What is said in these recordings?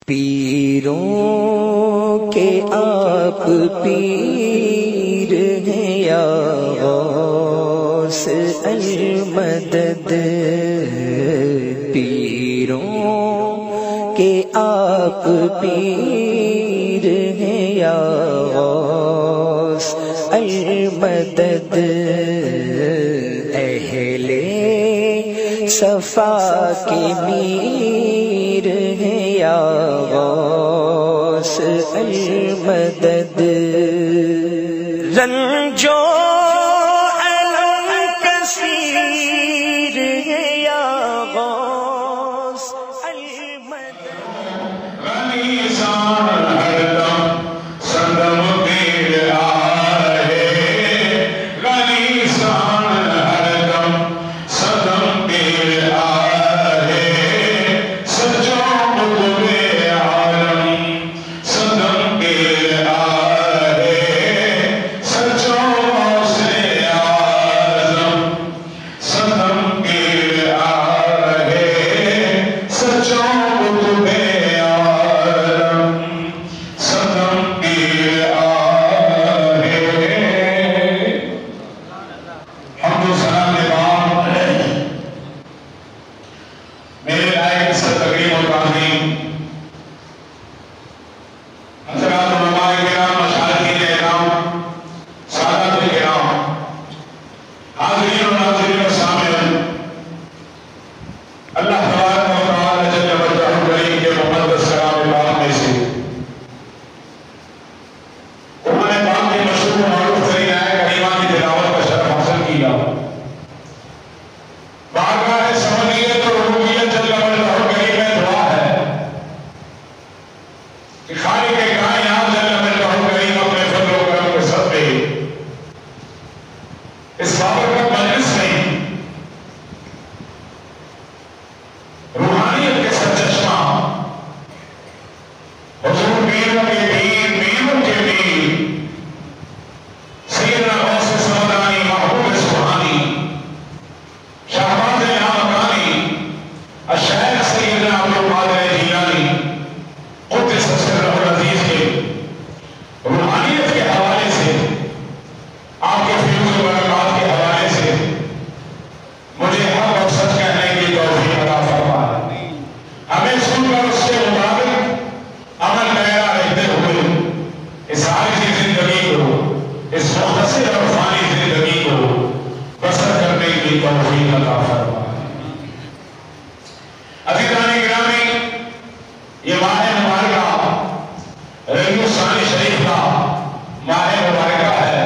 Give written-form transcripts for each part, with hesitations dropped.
پیروں کے آپ پیر ہیں یا غوث المدد، پیروں کے آپ پیر ہیں یا غوث المدد، اہل صفا کے میر ہیں یا غوث المدد، رنجو علم کثیر ہیں یا غوث المدد، غنی سان ہردم صدم پیر آئے، غنی سان ہردم صدم پیر آئے، سچوں قطب عالم صدم پیر آئے، سچوں غوث اعظم صدم پیر آئے، سچوں قطب عالم صدم پیر آئے۔ حمد و ثنا کے بعد میرے لائق سر تقریم و تعظیم حضرات علماء کرام، مشائخین اکرام، سادات کرام، حاضرین و ناظرین و سامعین، اللہ تبارک و تعالی جل وجہ کریم کے مقدس کلام پاک میں سے قرآن پاک کی مشہور و معروف ترین آیت کریمہ کی تلاوت کا شرف حاصل کیا۔ بارگاہ سمدیت اور ربوبیت جل وجہ کریم میں دعا ہے کہ خالق کائنات جل وجہ کریم اپنے فضل و کرم کے صدقے اس بابرکت مجلس میں روحانیت کے سرچشمہ حضور پیروں کے پیر، پیروں کے پیر سیدنا غوث سمدانی، محبوب سبحانی، شہباز لامکانی، الشیخ سیدنا عبدالقادر جیلانی قدس سرہ العزیز کے روحانیت کے حوالے سے، آپ کے فیوز و برکات کے حوالے سے مجھے حق اور سچ کہنے کی توفیق عطا فرمائے۔ ہمیں سن کر اس کے مطابق عمل پیرا رہتے ہوئے اس عارضی زندگی کو، اس مختصر اور فانی زندگی کو بسر کرنے کی توفیق عطا فرمائے۔ عزیزان گرامی، یہ ماہ مبارکہ ربیع الثانی شریف کا ماہ مبارکہ ہے،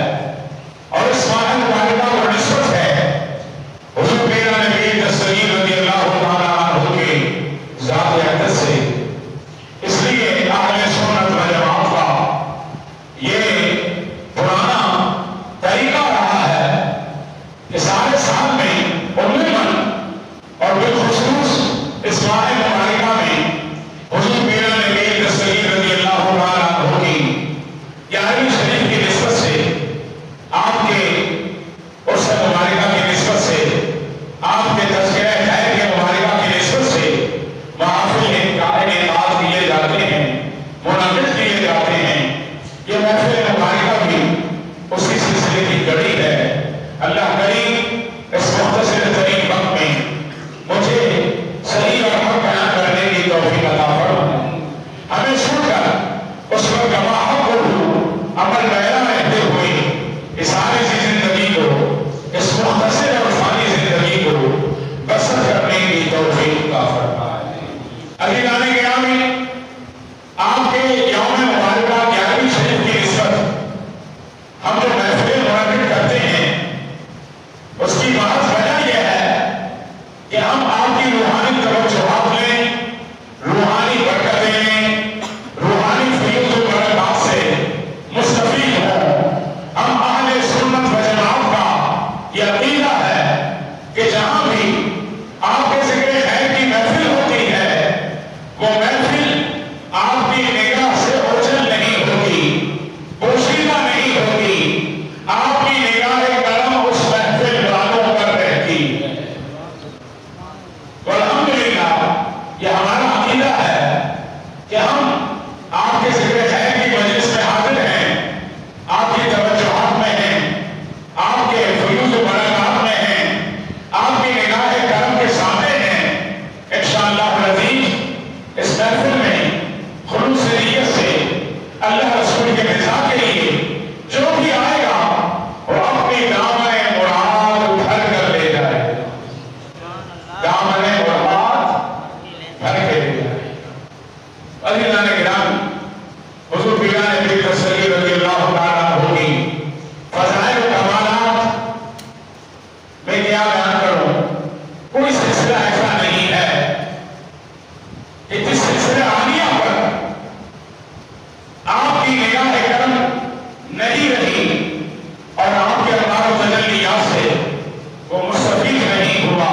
اور اس ماہ مبارکہ کو نسبت ہے حضور پیرا نبی دستگیر رضی اللہ تعالیٰ عنہ کے ذات اقدس سے۔ اس لیے اہل سنت و جماعت کا یہ پرانا طریقہ رہا ہے کہ سارے سال میں عموماً اور بالخصوص اس ماہ مبارکہ میں حضور پیرا نبی دستگیر رضی اللہ تعالیٰ عنہ کی گیارہویں شریف کی نسبت سے، آپ کے عرس مبارکہ کی نسبت سے، آپ کے تذکرہ خیر کے مبارکہ کی نسبت سے محافل کہ ہم آپ کے ذکر خیر کی مجلس میں حاضر ہیں، آپ کی توجہات میں ہیں، آپ کے فیوز و برکات میں ہیں، آپ کی نگاہ کرم کے سامنے ہیں۔ انشاءاللہ العزیز اس محفل میں خلوص نیت سے اللہ رسول کے رضا کے لیے جو بھی آئے گا وہ اپنی دامن مراد بھر کر لے جائے گا، دامن مراد بھر کے لے جائے گا۔ عزیزان کرام، حضور پیران پیر تسلی رضی اللہ تعالیٰ عنہ کی فضائل و کمالات میں کیا بیان کروں؟ کوئی سلسلہ ایسا نہیں ہے کہ جس سلسلہ عالیہ پر آپ کی نگاہ کرم نہیں رہی اور آپ کے انوار و تجلیات سے وہ مستفید نہیں ہوا۔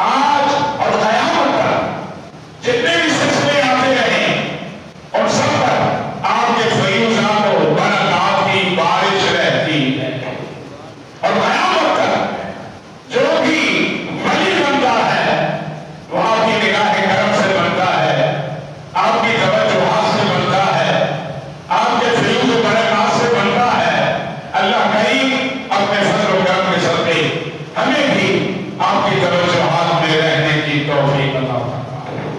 آج اور قیامت تک جتنے بھی سلسلے آتے رہے ان سب پر آپ کے فیوزات و برکات کی بارش رہتی ہے، اور قیامت تک جو بھی ولی بنتا ہے وہ آپ کی نگاہ کرم سے بنتا ہے، آپ کی توجہات سے بنتا ہے، آپ کے فیوز و برکات سے بنتا ہے۔ اللہ کریم اپنے فضل و کرم کے صدقے ہمیں بھی آپ کی توجہات میں رہنے کی توفیق عطا فرمائے۔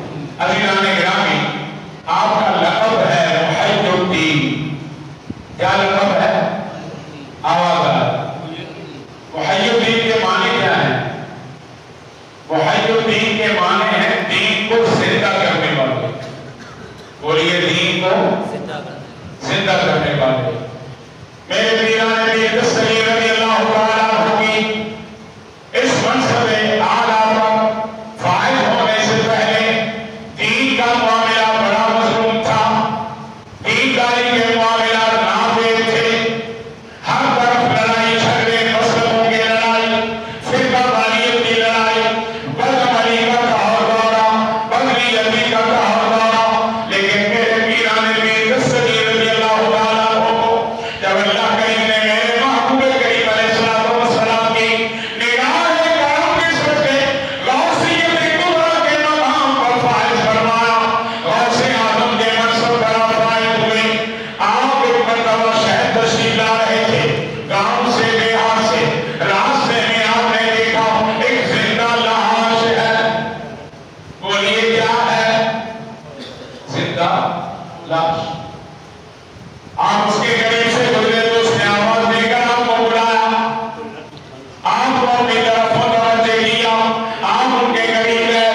عزیزان گرامی، آپ کا لقب ہے محی الدین۔ کیا لقب ہے؟ آواز آئے۔ محی الدین کے معنی کیا ہیں؟ محی الدین کے معنی ہیں دین کو زندہ کرنے والے۔ بولیے دین کو زندہ کرنے والے۔ میرے پیران پیر تسلی رضی اللہ تعالیٰ عنہ کی اس منصب اعلیٰ پر فائز ہونے سے پہلے دین کا معاملہ بڑا مظلوم تھا، دینداری کے معاملات نافذ تھے، ہر طرف لڑائی جھگڑے مسلموں کی لڑائی، فرقہ واریت کی لڑائی، بدعملی کا دور دورہ، بدریتی کا دور دورہ۔ لیکن میرے پیران پیر تسلی رضی اللہ تعالیٰ عنہ کو جب اللہ کریم نے میرے محبوب کریم علیہ السلام کی نگاہ کرم کے صدقے غوثیت کبریٰ کے مقام پر فائز فرمایا، غوث اعظم کے منصب پر آپ فائز ہوئے۔ آپ ایک مرتبہ شہر تشریف لا رہے تھے، گاؤں سے دیہات سے، راستے میں آپ نے دیکھا ایک زندہ لاش ہے۔ بولیے کیا ہے؟ زندہ لاش۔ آپ اس کے قریب سے گزرے تو اس نے آواز دے کر آپ کو بلایا، آپ کو اپنی طرف متوجہ کیا، آپ ان کے قریب گئے،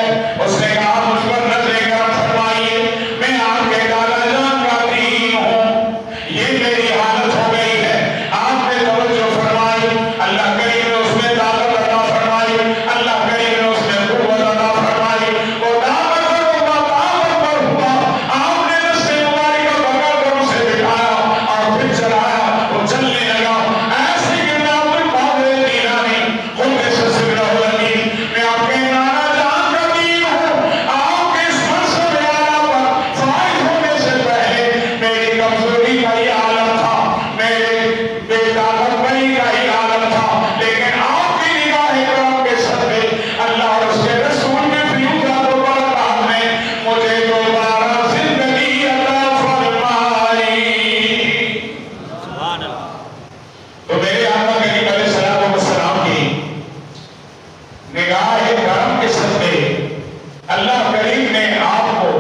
اس نے کہا مجھ پر نظر کرم فرمائیے، میں آپ کے دادا جان کا دین ہوں، یہ میری حالت ہو گئی ہے، آپ نے توجہ فرمائی، اللہ کریم نے اس میں طاقت عطا فرمائی، اللہ کریم نے اس میں قوت عطا فرمائی، وہ طاقت پر ہوا، آپ نے دست مبارکہ پکڑ کر اسے بٹھایا اور پھر چلایا، وہ چلنے لگا۔ ایسے کہ میں عبد القادر جیلانی قدس سرہ العظیم، میں آپ کے نانا جان کا دین ہوں۔ آپ کے اس منصب اعلیٰ پر فائز ہونے سے پہلے میری کمزوری کا ہی عالم تھا، میرے بے طاقتوری کا ہی عالم تھا، لیکن آپ کی نگاہ کرم کے صدقے اللہ اور اس کے رسول کے فیوزات و برکات نے مجھے دوبارہ زندگی عطا فرمائی۔ تو میرے آقا کریم علیہ السلام کی نگاہ کرم کے صدقے اللہ کریم نے آپ کو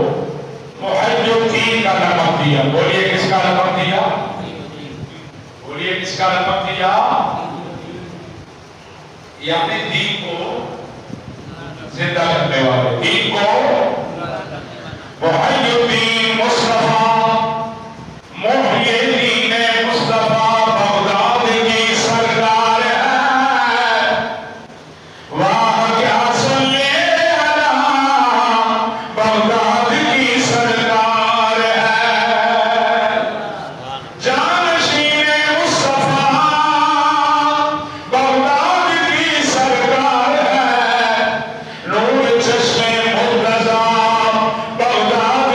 محی الدین کا لقب دیا۔ بولیے کس کا لقب دیا؟ بولیے کس کا لقب دیا؟ یعنی دین کو زندہ کرنے والے، دین کو محی الدین مصطفیٰ، محی الدین مصطفیٰ بغداد کی سرکار ہے، واہ کیا صلی اللہ بغداد کی سرکار ہے، جانشین مصطفیٰ بغداد کی سرکار ہے، نور چشم مرتضیٰ بغداد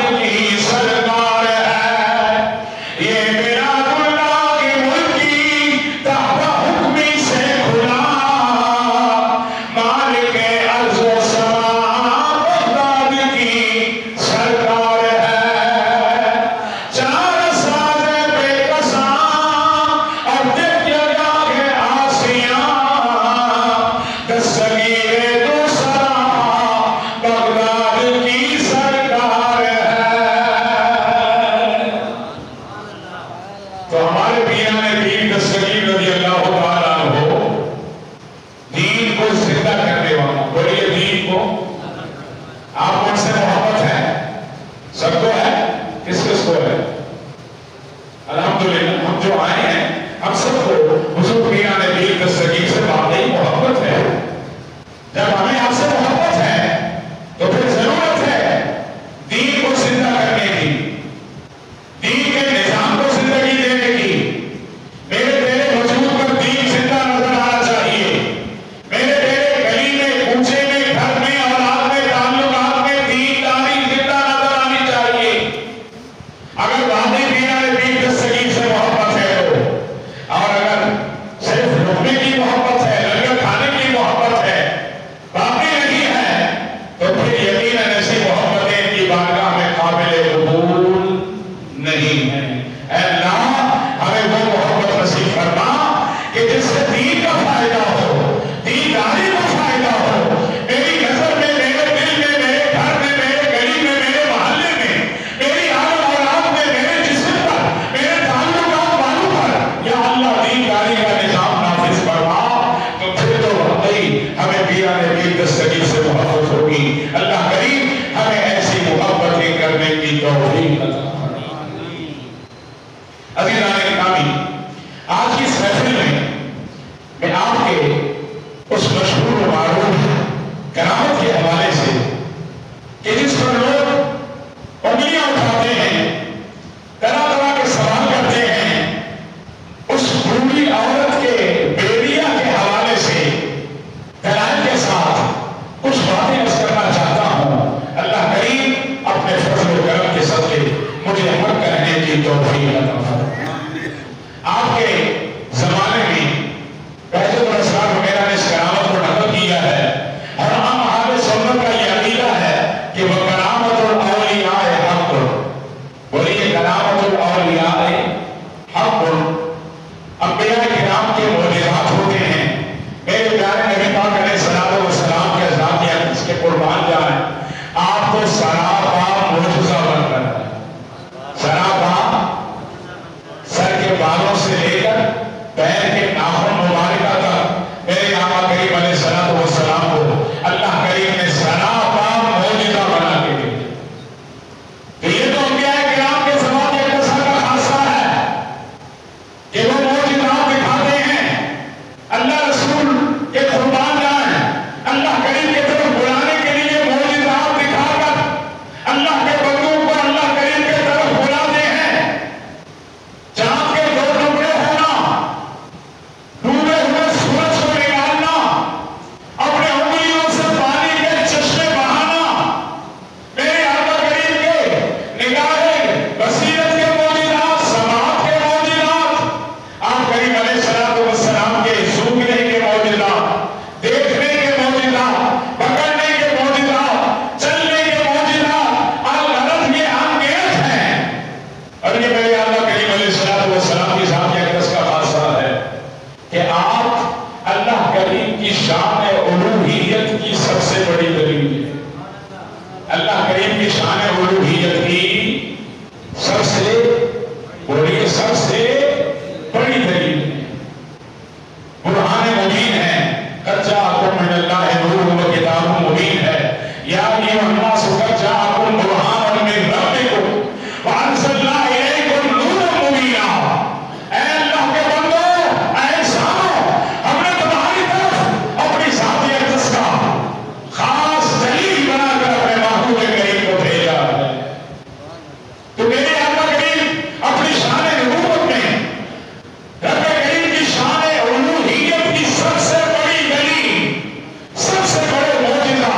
شان الوہیت کی سب سے بڑی دلیل ہے. اللہ کریم کی شان الوہیت کی سب سے بڑی سب سے بڑی دلیل ہے. برہان مبین ہے. قد جاءکم من اللہ نور و کتاب مبین ہے. یا ایھا الناس قد جاءکم برہان من ربکم وانزلنا الیکم نورا مبینا. اے اللہ کے بندو، اے انسانوں، ہم نے تمہاری طرف اپنی ذات اقدس کا خاص دلیل بنا کر اپنے محبوب کریم کو بھیجا ہے. تو میرے آقا کریم اپنی شان نبوت میں رب کریم کی شان الوہیت کی سب سے بڑی دلیل، سب سے بڑے معجزہ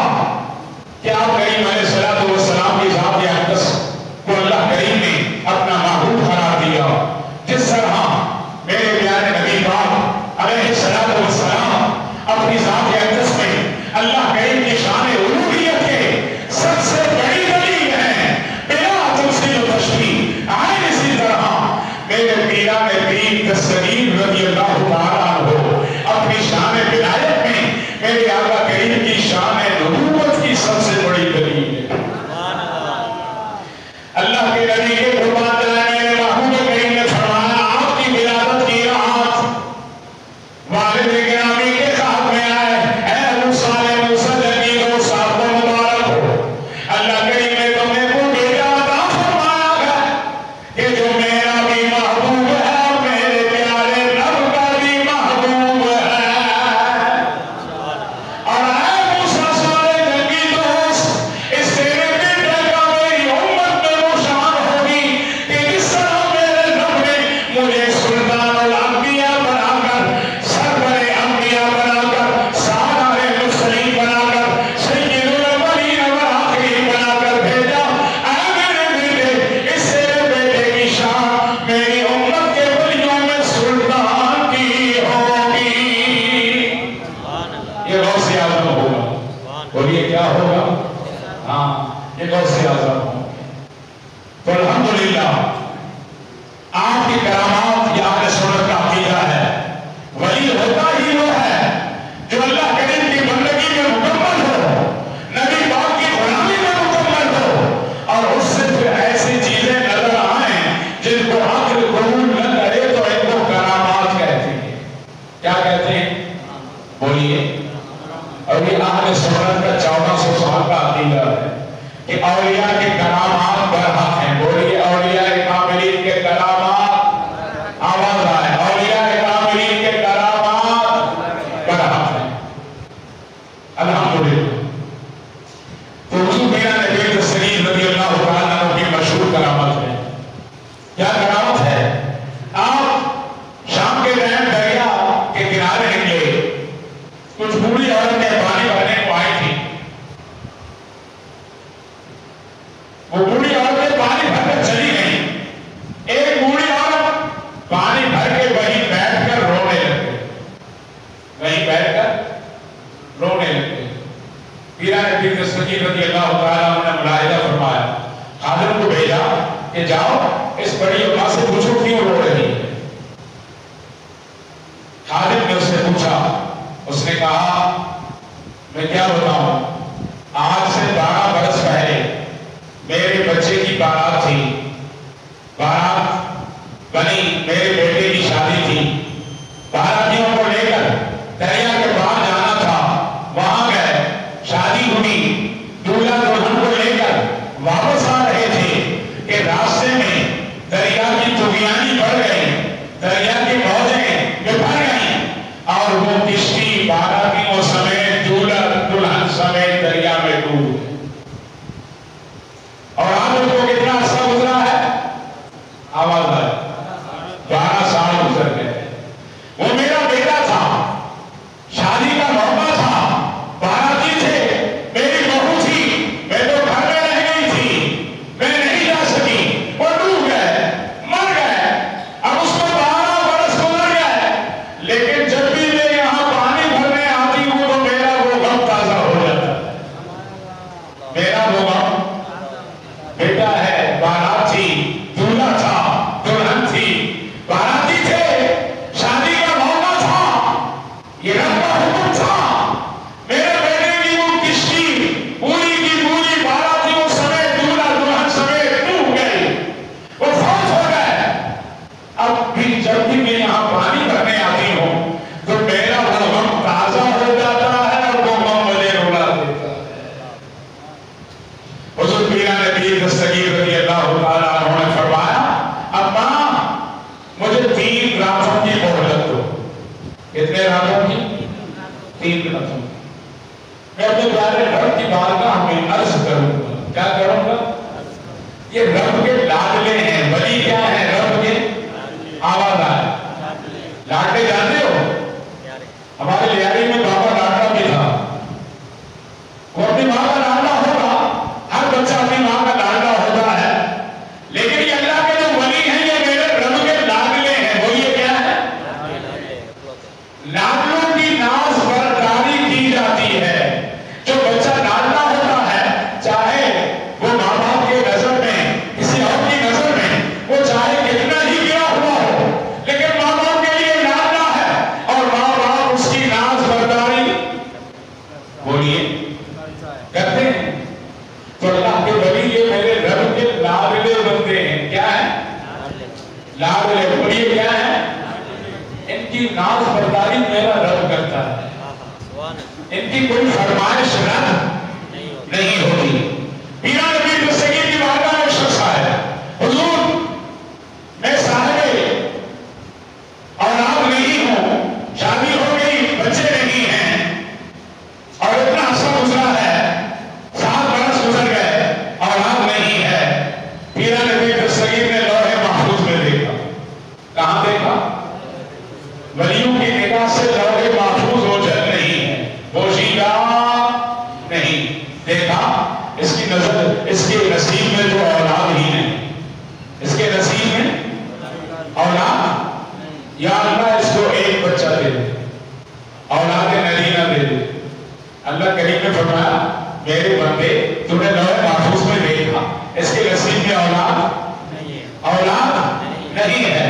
کہ آپ کریم علیہ الصلوۃ والسلام کی ذات اقدس کو اللہ کریم نے اپنا محبوب قرار دیا. جس طرح میرے پیارے نبی پاک علیہ الصلوۃ والسلام اپنی ذات اقدس میں اللہ کریم کی شان الوہیت کے سب سے بڑی دلیل ہے بلا تمثیل و تشبیہ. آئے اسی طرح میرے پیران پیر دستگیر رضی اللہ تعالیٰ عنہ اپنی شان ولایت میں میرے آقا کریم کی شان نبوت کی سب سے بڑی دلیل ہے. اللہ کے نبی کے قربان جائے میرے محبوب کریم نے فرمایا آپ کی ولادت کی رات والد گرامی کے خواب میں آئے. اے ابو صالح موسیٰ جنگی دو صاحب کو مبارک ہو. اللہ کریم نے تمہیں کو بھیجا عطا فرمایا ہے کہ جو میرا بھی محبوب ہے اور میرے پیارے رب کا بھی محبوب ہے. اور اے موسیٰ صالح جنگی دوست، اس تیرے بیٹے کا میری امت میں وہ شان ہوگی کہ جس طرح میرے رب نے مجھے سلطان الانبیاء بنا کر، سرور انبیاء بنا کر، سالار مرسلین بنا کر، سید الاولین والآخرین بنا کر بھیجا. اے میرے بیٹے، اس تیرے بیٹے کی شان میری امت کے ولیوں میں سلطان کی ہوگی. یہ غوث اعظم ہوگا. بولیے کیا ہوگا؟ ہاں، یہ غوث اعظم ہوگا. تو الحمدللہ آپ کی کرامات یہ اہل سنت کا عقیدہ ہے. ولی ہوتا ہی وہ ہے جو اللہ کریم کی بندگی میں مکمل ہو، نبی پاک کی غلامی میں مکمل ہو، اور اس سے پھر ایسی چیزیں نظر آئیں جن کو عقل قبول نہ کرے تو ان کو کرامات کہتے ہیں. کیا کہتے ہیں؟ بولیے. اور یہ اہل سنت کا 1400 سال کا عقیدہ ہے کہ اولیاء کے کرامات برحق ہیں. بولیے اولیاء کاملین کے کرامات، آواز آئے، اولیاء کاملین کے کرامات برحق ہیں. الحمدللہ. تو حضور میرا نبی دستگیر رضی اللہ تعالیٰ عنہ کی مشہور کرامت ہے. کیا کرامت ہے؟ آپ شام کے ٹائم دریا کے کنارے نکلے. کچھ بوڑھی عورتیں پانی بھرنے کو آئی تھی. وہ بوڑھی عورتیں پانی بھر کر چلی گئیں. ایک بوڑھی عورت پانی بھر کے وہیں بیٹھ کر رونے لگے. وہیں بیٹھ کر رونے لگے. پیران پیر دستگیر رضی اللہ تعالیٰ عنہ نے ملاحظہ فرمایا، خادم کو بھیجا کہ جاؤ اس بڑی عورت سے پوچھو کیوں رو رہی ہے. خادم نے اس سے پوچھا. اس نے کہا میں کیا بتاؤں، آج سے 12 برس پہلے میرے بچے کی بارات تھی. بارات بنی، میرے بیٹے کی شادی تھی. باراتیوں کو لے کر دریا کے پار جانا تھا. وہاں گئے، شادی ہوئی. دولہا دلہن کو لے کر واپس آ رہے تھے کہ راستے میں دریا کی طغیانی بڑھ گئی. دریا کی موجیں بھر گئیں اور وہ کشتی باراتیوں سمیت دولہا دلہن سمیت دریا میں ڈوب گئی. اور آج ان کو کتنا عرصہ گزرا ہے؟ آواز آئے. 12 یہ رب کے لاڈلے ہیں. ولی کیا ہے؟ رب کے آواز آئے لاڈلے. جانتے ہو ہمارے لیاری میں بابا لاڈلا بھی تھا. وہ اپنی ماں کا لاڈلا ہوگا. ہر بچہ اپنی ماں کا لاڈلا ہوتا ہے. لیکن یہ اللہ کے جو ولی ہیں یہ میرے رب کے لاڈلے ہیں. وہ یہ کیا ہے؟ لاڈلوں کی ناز برداری کی جاتی ہے. جو بچہ لاڈلا ہوتا ہے چاہے وہ ماں باپ کے نظر میں کسی اور کی نظر میں وہ چاہے کتنا ہی گرا ہوا ہو لیکن ماں باپ کے لیے لاڈلا ہے اور ماں باپ اس کی ناز برداری بولیے کرتے ہیں. تو اللہ کے ولی یہ میرے رب کے لاڈلے بنتے ہیں. کیا ہے؟ لاڈلے. بولیے کیا ہے؟ ان کی ناز برداری میرا رب کرتا ہے. ان کی کوئی فرمائش رد نہیں ہوتی. میرا نبی دستگیر کی بارگاہ میں شخص آیا. حضور میں صاحب اولاد نہیں ہوں, شادی ہو گئی, بچے نہیں ہیں اور اتنا عرصہ گزرا ہے, 7 برس گزر گئے, اولاد نہیں ہے. میرا نبی دستگیر نے لوح محفوظ میں دیکھا. کہاں دیکھا؟ ولیوں کی نگاہ سے لوح محفوظ اوجھل نہیں ہے, پوشیدہ نہیں. دیکھا اس کی نظر, اس کے نصیب میں جو اولاد ہی نہیں, اس کے نصیب میں اولاد. یا اللہ اس کو ایک بچہ دے دے, اولاد نرینہ دے دے. اللہ کریم نے فرمایا میرے بندے تم نے لوح محفوظ میں دیکھا, اس کے نصیب میں اولاد نہیں ہے.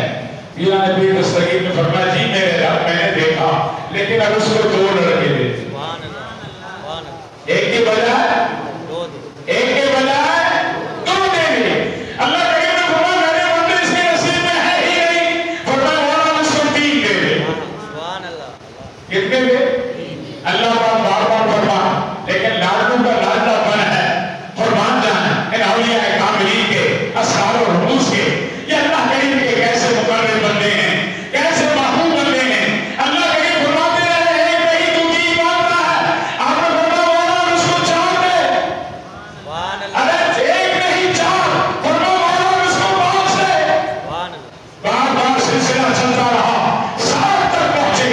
میرا نبی دستگیر نے فرمایا جی میرے رب میں نے دیکھا لیکن اب اس کو 2 لڑکے دے. ایک کے بجائے 2 دے دے. اللہ کریم نے فرمایا میرے بندے اس کے نصیب میں ہے ہی نہیں, فرمایا مولا اس کو 3 دے دے. کتنے دے؟ اللہ بار بار فرمان, لیکن لاڈلوں کا لاڈلا بن ہے. فرمان جان ان اولیاء کاملین کے, اسرار و رموز کے, یہ اللہ کریم کے کیسے مقرر بندے ہیں, کیسے محبوب بندے ہیں. اللہ کریم فرماتے رہے ایک نہیں تو 3 مانگتا ہے. آپ نے فرمایا مولا اس کو 4 دے. ارے ایک نہیں 4, فرمایا مولا اس کو 5 دے. بار بار سلسلہ چلتا رہا, 7 تک پہنچے.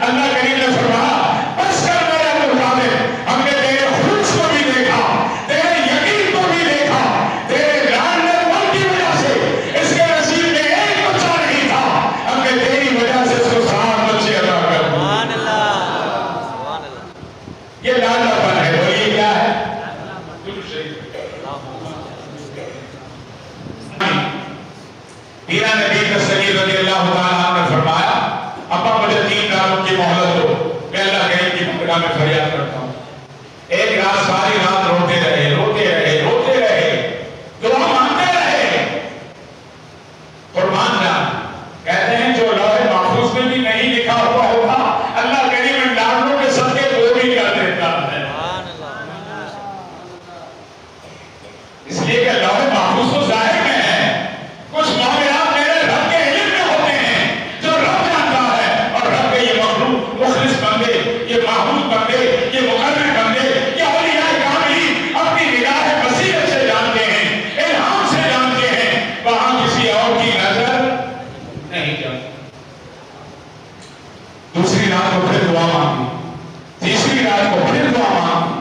اللہ کریم نے فرمایا بس کر میرے مطابق, ہم نے تیرے خلوص کو بھی دیکھا, تیرے یقین کو بھی دیکھا, تیرے لاڈلے پن کی وجہ سے اس کے نصیب میں ایک بچہ نہیں تھا, ہم نے تیری وجہ سے اس کو 7 بچے عطا کر دیے. یہ لاڈلا پن ہے. بولیے کیا ہے؟ میرا نبی دستگیر رضی اللہ تعالیٰ عنہ نے فرمایا ابا مجھے 3 راتوں کی مہلت دو, میں اللہ کریم کی بارگاہ میں فریاد کرتا ہوں. ایک رات ساری رات روتے رہے, دعا مانگتے رہے. قربان جان کہتے ہیں جو لوح محفوظ میں بھی نہیں لکھا ہوا ہوگا اللہ کریم ان لاڈلوں کے صدقے وہ بھی کر دیتا ہے. اس لیے کہ لوح محفوظ تو ظاہر میں ہے, کچھ معاملات میرے رب کے علم میں ہوتے ہیں جو رب جانتا ہے, اور رب کے یہ مخلوق مخلص بندے, یہ معبود بندے, یہ مقرر بندے, یہ اولیاء کاملین اپنی نگاہ بصیرت سے جانتے ہیں, الہام سے جانتے ہیں, وہاں کسی اور کی نظر نہیں جانتے. دوسری رات کو پھر دعا مانگی, تیسری رات کو پھر دعا مانگی.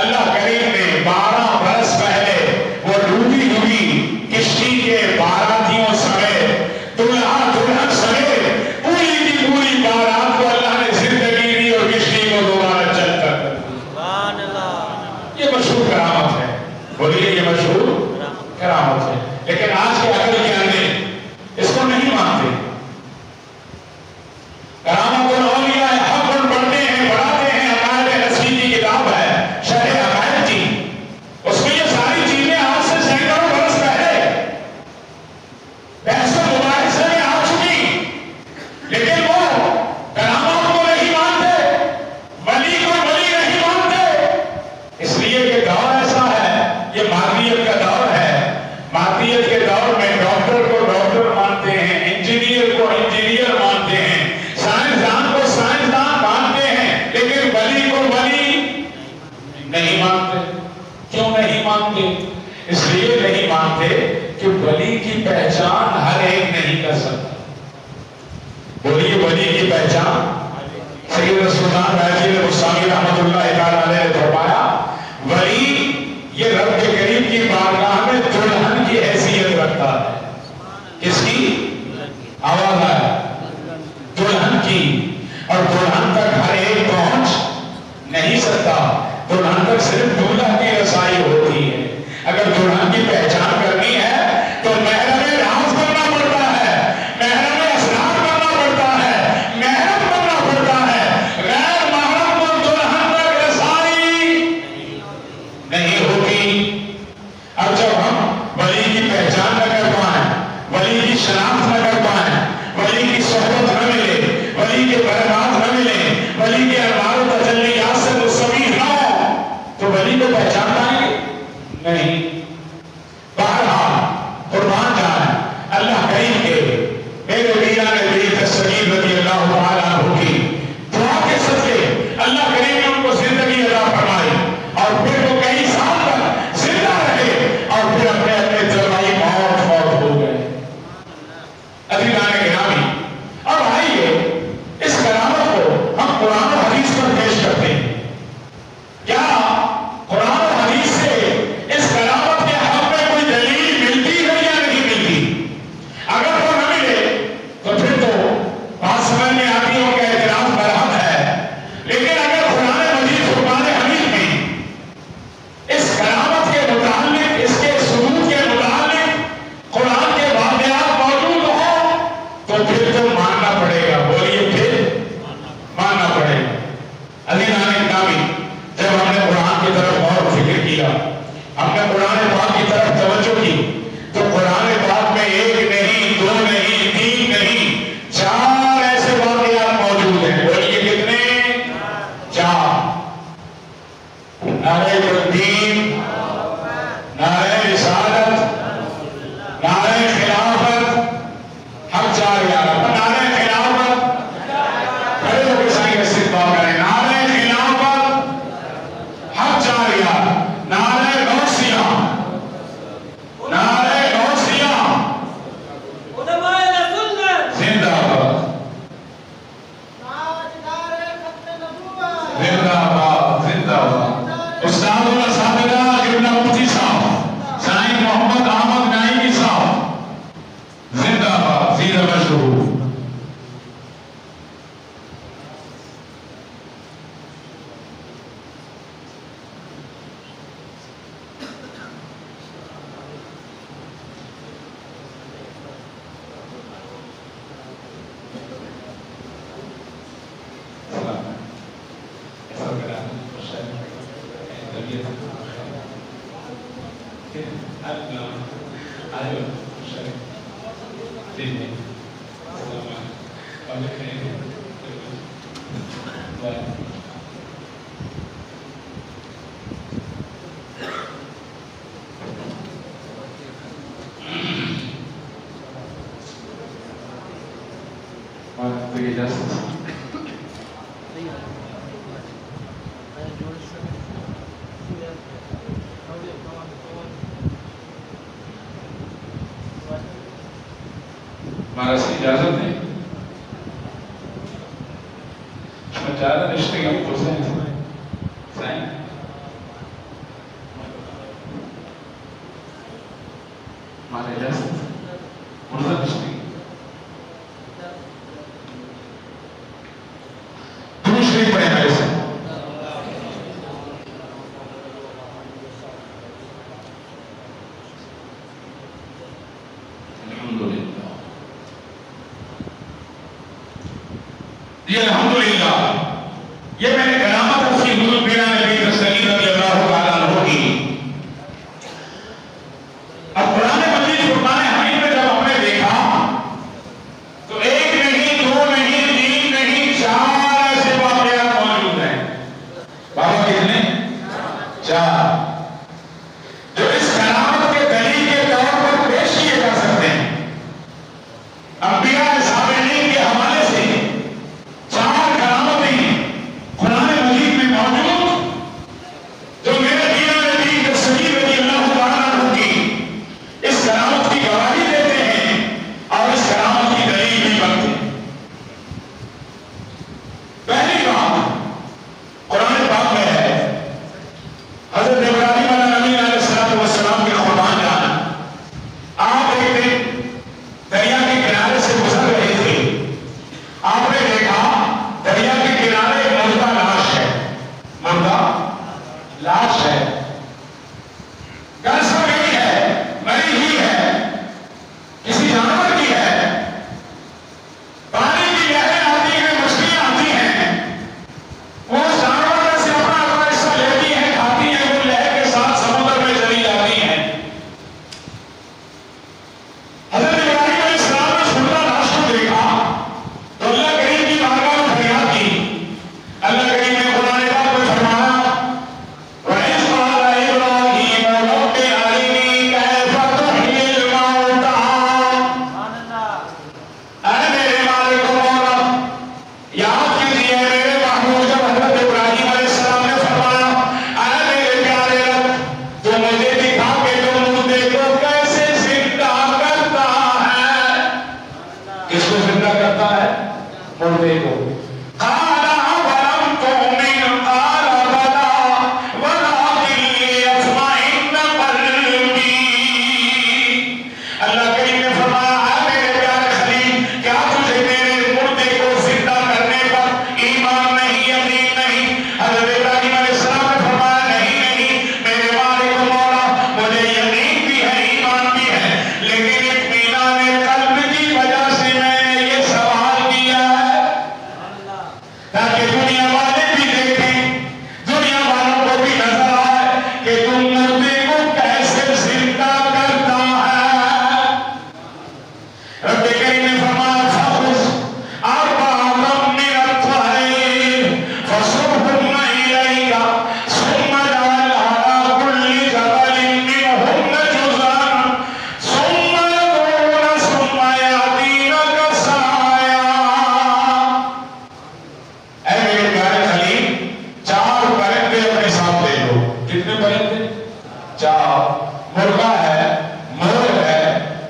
اللہ کریم نے 12 برس پہلے وہ ڈوبی ہوئی کشتی کے باراتیوں سمیت, دلہا دلہن سمیت پوری کی پوری بارات کو اللہ نے زندگی دی اور کشتی کو دوبارہ چل کر دی. یہ مشہور کرامت ہے. بولیے یہ مشہور کرامت ہے. لیکن آج کے عقل کے اندر اس کو نہیں مانتے. کرامت اور اولیاء حق پر پڑھتے ہیں, پڑھاتے ہیں. عقائد نصفی کی کتاب ہے شرح عقائد کی, اس میں یہ ساری چیزیں آج سے سینکڑوں برس پہلے بحث و مباحثے میں آ چکی, لیکن وہ کرامات کو نہیں مانتے, ولی کو ولی نہیں مانتے. اس لیے یہ دور ایسا ہے, یہ مادیت کا دور ہے. مادیت کے دور میں ڈاکٹر کو ڈاکٹر مانتے ہیں, انجینئر کو انجینئر مانتے ہیں, سائنسدان کو سائنسدان مانتے ہیں, لیکن ولی کو ولی نہیں مانتے. کیوں نہیں مانتے؟ اس لیے نہیں مانتے کہ ولی کی پہچان ہر ایک نہیں کر سکتا. بولیے ولی کی پہچان. سید سلطان راجی مستعمل رحمۃ اللہ تعالی علیہ نے فرمایا ولی یہ رب کے کریم کی بارگاہ میں دلہن کی حیثیت رکھتا ہے. کس کی؟ آواز ہے دلہن کی. اور دلہن تک ہر ایک پہنچ نہیں سکتا. دلہن تک صرف دولہا کی رسائی ہوتی ہے. اگر دلہن کی پہچان کرنی ہے تو محرم راز کرنا پڑتا ہے, محرم اسرار کرنا پڑتا ہے, محرم کرنا پڑتا ہے. غیر محرم کو دلہن تک رسائی نہیں ہوتی. اب جب ہم ولی کی پہچان نہ کر پائیں, ولی کی شناخت نہ کر پائیں, ولی کی صحبت نہ ملے, ولی کے برکات نہ ملے, ولی کے انوار و تجلیات سے مستفید نہ ہو, تو ولی کو پہچان پائیں گے نہیں. بہرحال قربان جائیں اللہ کریم کے میرے میران بی تسلیم رضی اللہ تعالیٰ عنہ کی دعا کے صدقے اللہ کریم نے ان کو زندگی عطا فرمائی اور پھر وہ کئی سال تک زندہ رہے اور پھر اپنے اپنے جلوائی موت ہو گئے. عزیزان گرامی, اب آئیے اس کرامت کو ہم قرآن و حدیث پر پیش کرتے ہیں. کیا قرآن و حدیث سے اس کرامت کے حق میں کوئی دلیل ملتی ہے یا نہیں ملتی؟ اگر وہ نہ ملے تو پھر تو بات سمجھ میں آتی ہو کہ اعتراض برحق ہے. لیکن اگر قرآن مجید فرمان حمید میں اس کرامت کے متعلق, اس کے ثبوت کے متعلق قرآن کے واقعات موجود ہوں تو پھر تو ماننا پڑے گا. بولیے پھر ماننا پڑے گا. عزیزان گرامی, جب ہم نے قرآن کی طرف غور و فکر کیا, ہم نے قرآن پاک کی طرف توجہ کی, تو قرآن پاک میں ایک نہیں, دو نہیں, تین نہیں, 4 ایسے واقعات موجود ہیں. بولیے کتنے؟ 4. نعرہ تکبیر, نعرہ رسالت, نعرہ خلافت, ہم 4 یاد. نعرہ خلافت کھڑے ہو کے سائیں استقبال کریں. نعرہ خلافت ہم 4 یاد. نعرہ غوثیہ, نعرہ غوثیہ زندہ باد, زندہ باد, زندہ باد. استاد الاساتذہ قبلہ مفتی صاحب سائیں محمد احمد نائمی صاحب زندہ باد, زیرہ مشہور. ہمارا سے اجازت ہے زیادہ رشتے کا پوچھا ہے سائن ہمارا اجازت مرزا رشتے دوسری پڑھے میرے سے. یہ الحمدللہ یہ میں نے کرامت اپنی حضور میرا نبی تسلیم رضی اللہ تعالیٰ عنہ کی. اب قرآن مجید فرمان حمید میں جب ہم نے دیکھا تو 1 نہیں, 2 نہیں, 3 نہیں, 4 ایسے واقعات موجود ہیں. بابا کتنے؟ 4 جو اس کرامت کے دلیل کے طور پر پیش کیے جا سکتے ہیں. انبیاء سابقین کے حوالے سے 4 کرامتیں قرآن اللہ کریم نے فرمایا اے میرے پیارے خلیل کیا تجھے میرے مردے کو زندہ کرنے پر ایمان نہیں یقین نہیں؟ حضرت ابراہیم علیہ السلام نے فرمایا نہیں میرے مالک و مولا مجھے یقین بھی ہے ایمان بھی ہے لیکن اطمینان قلب کی وجہ سے میں نے یہ سوال کیا ہے تاکہ دنیا والے بھی دیکھیں دنیا والوں کو بھی نظر آئے کہ تم مردے کو کیسے زندہ کرتا ہے۔ رب کریم نے فرمایا فخذ أربعة من الطير فصرهن إليك ثم اجعل على كل جبل منهن جزءا ثم ادعهن ثم يأتينك سعيا۔ اے میرے پیارے خلیل 4 پرندے اپنے ساتھ لے لو۔ کتنے پرندے؟ 4۔ مرغا ہے، مور ہے،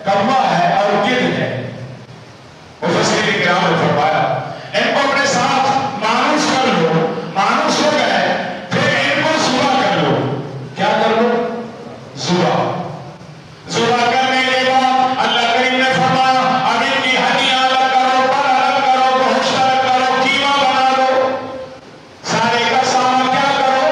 کوا ہے اور گدھ ہے۔ مفسرین کرام نے فرمایا ان کو اپنے ساتھ مانوس کر لو، مانوس ہو گئے پھر ان کو ذبح کر لو۔ کیا کر لو؟ ذبح کرنے کے بعد اللہ کریم نے فرمایا اب ان کی ہڈیاں الگ کرو، پر الگ کرو، گوشت الگ کرو، قیمہ بنا دو۔ سارے کا سارا کیا کرو؟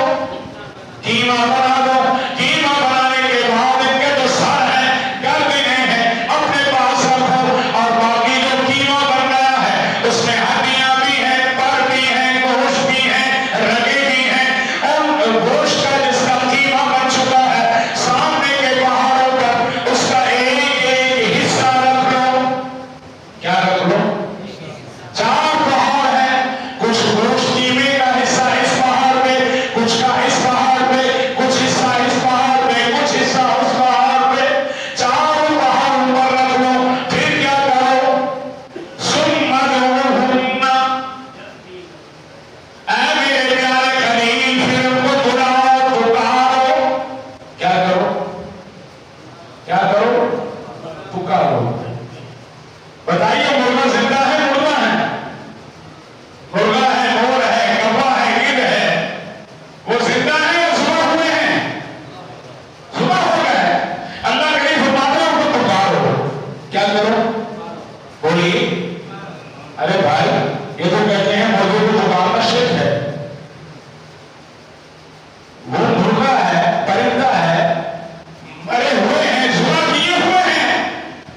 قیمہ بنا دو۔ قیمہ بنانے کے بعد ان کے جو سر ہیں گردنیں ہیں اپنے پاس رکھو اور باقی جو قیمہ بن گیا ہے اس میں ہڈیاں بھی ہیں، پر بھی ہیں، گوشت بھی ہیں، رگیں بھی ہیں۔ اور گوشت کا جس کا قیمہ بن چکا ہے سامنے کے پہاڑوں پر اس کا ایک ایک حصہ رکھ لو۔ کیا رکھ لو؟ 4 پہاڑ ہیں، کچھ گوشت قیمے کا حصہ اس پہاڑ پہ، کچھ کا اس پہاڑ پہ، کچھ حصہ اس پہاڑ پہ، کچھ حصہ اس پہاڑ پہ۔ 4 پہاڑوں پر رکھ لو۔ پھر کیا کرو؟ ثم ادعوهن، اے میرے پیارے خلیل پھر ان کو بلاؤ، پکارو۔ کیا کرو؟ کیا کرو؟ پکارو۔ بتائیے مرغا زندہ ہے؟ مرغا ہے، مرغا ہے، مور ہے، کوا ہے، گدھ ہے، وہ زندہ ہے یا ذبح ہوئے ہیں؟ ذبح ہو گئے۔ اللہ کریم فرماتے ہیں ان کو پکارو۔ کیا کرو؟ بولیے۔ ارے بھائی یہ تو کہتے ہیں مرغے کو پکارنا شرک ہے۔ وہ مرغا ہے، پرندہ ہے، مرے ہوئے ہیں، ذبح کیے ہوئے ہیں۔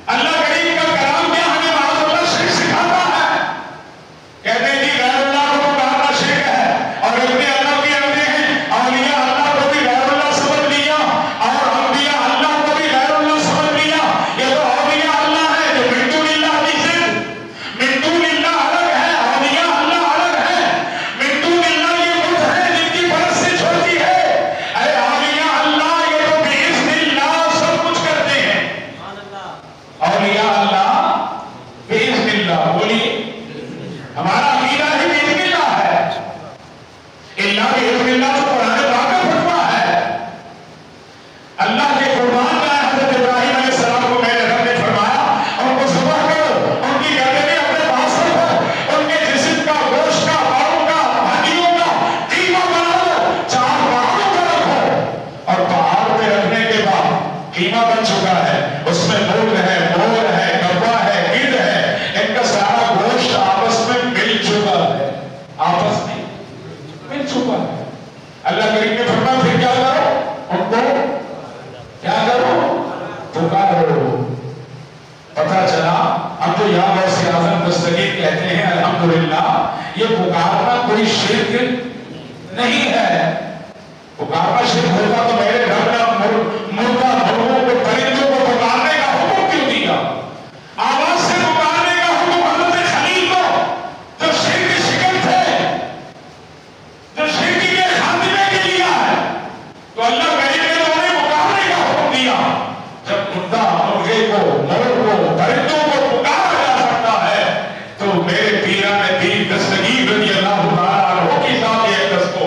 اللہ کریم کا کلام کیا ہمیں معاذ اللہ شرک سکھاتا ہے؟ کہتے ہیں جی غیر اللہ کو پکارنا شرک ہے اور اتنے اللہ کے بندے ہیں، اولیاء اللہ کو بھی غیر اللہ سمجھ لیا اور انبیاء اللہ کو بھی غیر اللہ سمجھ لیا۔ یہ تو اولیاء اللہ ہے جو من دون اللہ کی ضد، من دون اللہ الگ ہے، اولیاء اللہ الگ ہے۔ من دون اللہ یہ بت ہے جن کی پرستش ہوتی ہے۔ اے اولیاء اللہ یہ تو باذن اللہ سب کچھ کرتے ہیں۔ اولیاء اللہ باذن اللہ، بولیے ہمارا عقیدہ ہی باذن اللہ ہے۔ اللہ باذن اللہ تو قرآن پاک کا فتویٰ ہے۔ اللہ کے قربان کا حضرت ابراہیم علیہ السلام کو میرے رب نے فرمایا ان کو ذبح کرو، ان کی گردنیں اپنے پاس رکھو، ان کے جسم کا، گوشت کا، پاؤں کا، ہڈیوں کا قیمہ بنا دو، 4 پہاڑوں پر رکھو۔ اور پہاڑ پہ رکھنے کے بعد قیمہ بن چکا ہے، اس میں مرغ ہے، مور ہے، کوا ہے، گدھ ہے، ان کا سارا گوشت آپس میں مل چکا ہے، آپس میں مل چکا ہے۔ اللہ کریم نے فرمایا پھر کیا کرو؟ ان کو کیا کرو؟ پکارو۔ پتہ چلا اب تو یا غوث اعظم دستگیر کہتے ہیں الحمدللہ یہ پکارنا کوئی شرک نہیں ہے۔ پکارنا شرک ہوتا تو میرے رب نے مرغا، مرغوں کو، پرندوں کو پکارنے کا حکم کیوں دیا؟ آواز سے پکارنے کا حکم حضرت خلیل کو جو شرک شکن تھے، جو شرک کے خاتمے کے لیے ہے، تو اللہ کریم نے انہیں پکارنے کا حکم دیا۔ جب مردہ مرغے کو، مور کو، پرندوں کو پکارا جا سکتا ہے تو میرے پیران دین دستگیر رضی اللہ تعالیٰ عنہ کی ذات اقدس کو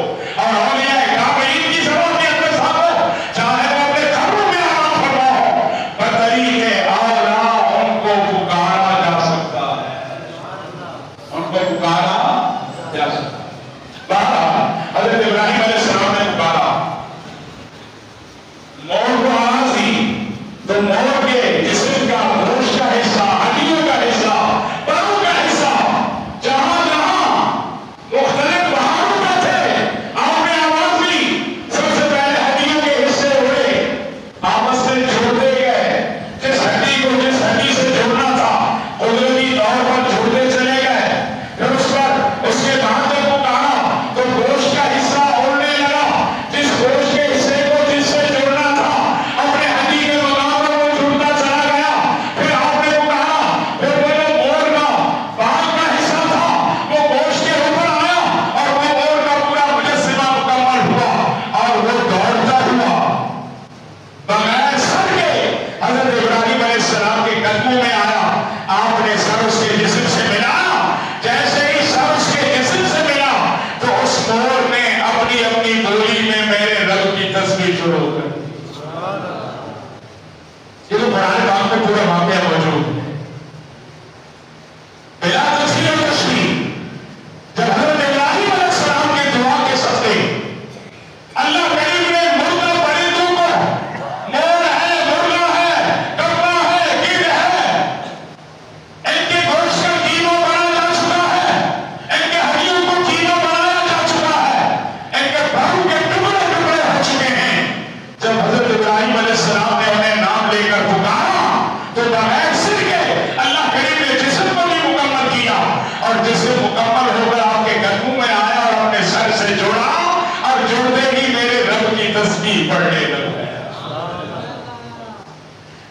تسبیح پڑھنے لگ گئے.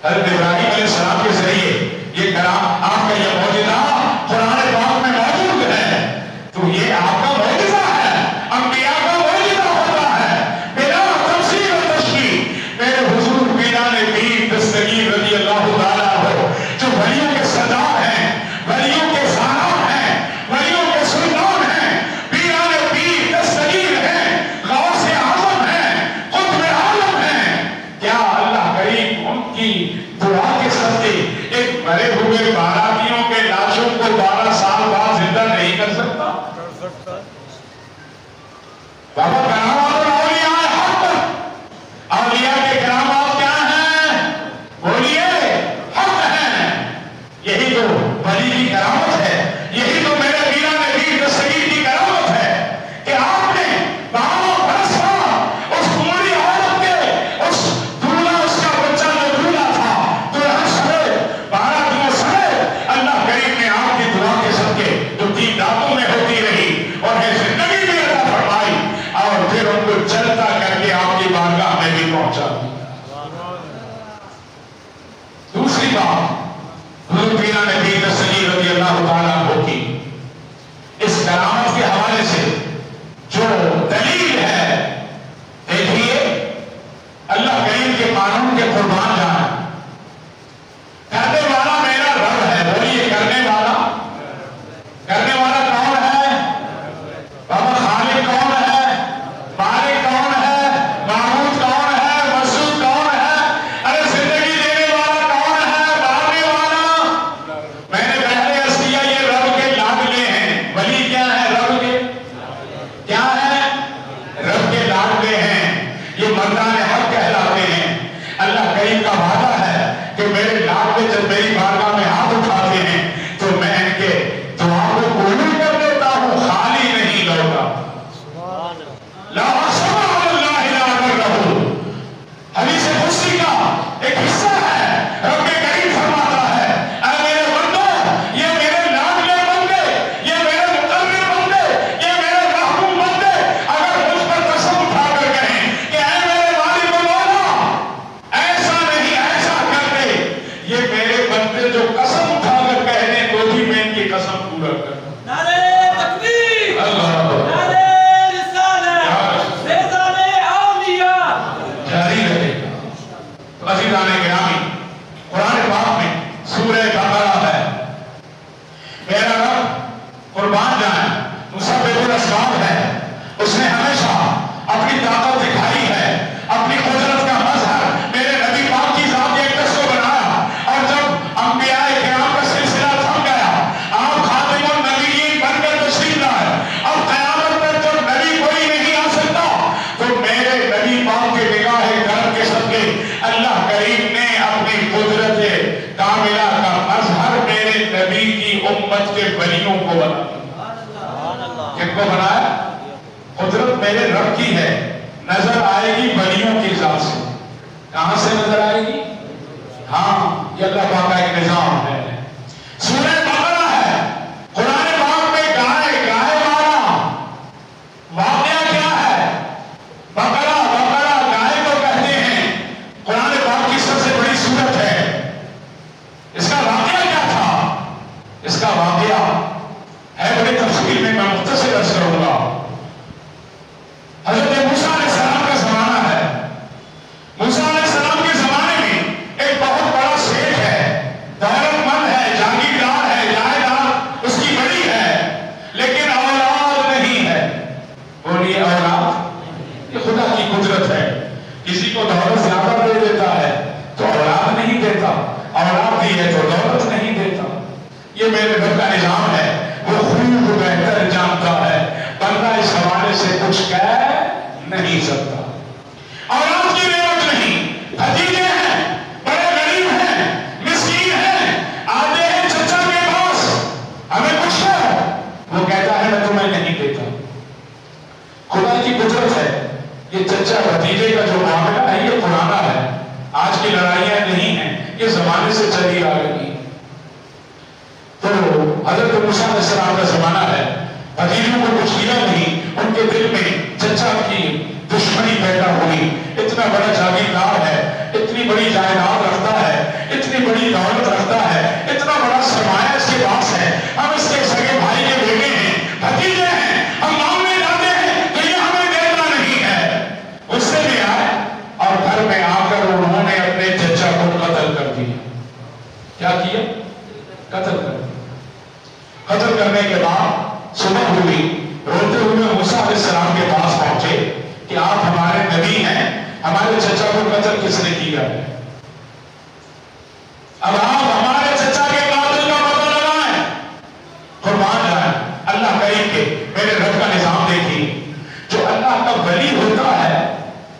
حضرت ابراہیم علیہ السلام کے ذریعے یہ کلام آپ کا یہ معجزہ قرآن پاک میں موجود ہے. تو یہ آپ کا معجزہ ہے, انبیاء کا معجزہ ہوتا ہے بلا تفسیر و تشریح. میرے حضور پیران پیر دستگیر رضی اللہ تعالیٰ ہو, جو ولیوں کے سردار ہیں, ولیوں کے سالار ہیں, ولیوں کے سلطان ہیں, پیران پیر دستگیر ہیں, غوث اعظم ہیں, قطب عالم ہیں, کیا اللہ کریم ان کی دعا کے صدقے ایک مرے ہوئے باراتیوں کے لاشوں کو 12 سال بعد زندہ نہیں کر سکتا؟ بابا کرامات اولیاء حق, اولیاء کے کرامات کیا ہیں؟ بولیے حق ہیں. یہی تو ولی کی کرامت ہے, یہی تو میرے پیران پیر دستگیر کی کرامت ہے کہ آپ نے 12 برس اس کنواری عورت کے اس دولہا, اس کا بچہ جو دولہا تھا, دلہن سمیت باراتیوں سمیت اللہ کریم نے آپ کی دعا کے صدقے جو 3 دانتوں میں ہوتی رہی اور ہے زندگی میں عطا فرمائی, اور پھر ان کو چلتا کر کے آپ کی بارگاہ میں بھی پہنچا دیا. دوسری بات حضور پیران پیر دستگیر رضی اللہ تعالیٰ عنہ کی اس کرامت کے حوالے سے جو دلیل ہے, دیکھیے اللہ کریم کے قانون کے قربان جانا. کرنے والا میرا رب ہے. بولیے کرنے والا کون ہے؟ بابا خالق کون ہے؟ مالک کون ہے؟ معبود کون ہے؟ مسعود کون ہے؟ ارے زندگی دینے والا کون ہے؟ مارنے والا. میں نے پہلے عرض کیا یہ رب کے لاڈلے ہیں. ولی کیا ہے؟ رب کے کیا ہے؟ رب کے لاڈلے ہیں. یہ مردان حق کہلاتے ہیں. اللہ کریم کا وعدہ ہے کہ میرے لاڈلے جب میری بارگاہ میں ہاتھ اٹھاتے ہیں تو میں ان کے دعا کو قبول کر لیتا ہوں, خالی نہیں لوٹا. لا سمع اللہ لا کرہو حدیث قدسی کا ایک حصہ ہے. رب کریم فرماتا ہے اے میرے بندو, یہ میرے لاڈلے بندے, یہ میرے مقرب بندے, یہ میرے محبوب بندے اگر مجھ پر قسم اٹھا کر کہیں کہ اے میرے والد و مولا ایسا نہیں ایسا کر دے, یہ میرے بندے جو قسم اٹھا کر کہہ دیں تو بھی میں ان کی قسم پورا کر دوں. نعرہ تکبیر, نعرہ رسالت, فیضان اولیاء جاری رہے گا. تو عزیزان گرامی, قرآن پاک میں سورہ بقرہ ہے. میرا رب قربان جائیں مسبب الاسباب ہے. اس نے ہمیشہ اپنی طاقت دکھائی ہے, اپنی قدرت کا مظہر میرے نبی پاک کی ذات اقدس کو بنایا. اور جب انبیاء کرام کا سلسلہ تھم گیا, آپ خاتم النبیین بن کر تشریف لائے. اب قیامت میں جب نبی کوئی نہیں آ سکتا تو میرے نبی پاک کے نگاہ کرم کے صدقے اللہ کریم نے اپنی قدرت کاملہ کا مظہر میرے نبی کی امت کے ولیوں کو بنایا. کن کو بنایا؟ قدرت میرے رب کی ہے, نظر آئے گی ولیوں کی ذات سے. کہاں سے نظر آئے گی؟ ہاں, یہ اللہ پاک کا ایک نظام ہے. سورہ بقرہ ہے. قرآن پاک میں گائے مارا واقعہ کیا ہے؟ بقرہ گائے کو کہتے ہیں. قرآن پاک کی سب سے بڑی سورت ہے. اس کا واقعہ کیا تھا؟ اس کا واقعہ ہے بڑی تفصیل میں مختصر عرض کروں گا. حضرت موسیٰ علیہ السلام کا زمانہ ہے. موسیٰ علیہ السلام کے زمانے میں ایک بہت بڑا شیخ ہے, دولت مند ہے, جاگیردار ہے, جائیداد اس کی بڑی ہے, لیکن اولاد نہیں ہے. بولیے اولاد. یہ خدا کی قدرت ہے. کسی کو دولت زیادہ دے دیتا ہے تو اولاد نہیں دیتا, اولاد دی ہے تو دولت نہیں دیتا. یہ میرے رب کا نظام ہے. وہ خوب بہتر جانتا ہے, بندہ اس حوالے سے کچھ کہہ نہیں سکتا. اولاد کی نعمت نہیں, بھتیجے ہیں, بڑے غریب ہیں, مسکین ہیں, آتے ہیں چچا کے پاس, ہمیں کچھ ہے, وہ کہتا ہے میں تمہیں نہیں دیتا. خدا کی قدرت ہے. یہ چچا بھتیجے کا جو معاملہ ہے یہ پرانا ہے, آج کی لڑائیاں نہیں ہیں, یہ زمانے سے چلی آ رہی. تو حضرت موسیٰ علیہ السلام کا زمانہ ہے. بھتیجوں کو کچھ دیا نہیں, ان کے دل میں چچا کی دشمنی پیدا ہوئی. اتنا بڑا جاگیردار ہے, اتنی بڑی جائیداد رکھتا ہے, اتنی بڑی دولت رکھتا ہے, اتنا بڑا سرمایہ اس کے پاس ہے, ہم اس کے سگے بھائی کے بیٹے ہیں, بھتیجے ہیں, ہم مانگنے جاتے ہیں تو یہ ہمیں دیتا نہیں ہے. اس سے بھی آئے اور گھر میں آ کر انہوں نے اپنے چچا کو قتل کر دیا. کیا کیا؟ قتل کر دیا. قتل کرنے کے بعد صبح ہوئی, روتے ہوئے موسیٰ علیہ السلام کے پاس پہنچے کہ آپ ہمارے نبی ہیں, ہمارے چچا کو قتل کس نے کیا ہے؟ اب آپ ہمارے چچا کے قاتل کا پتہ لگائیں. قربان جائیں, اللہ کریم کے میرے رب کا نظام دیکھیے. جو اللہ کا ولی ہوتا ہے,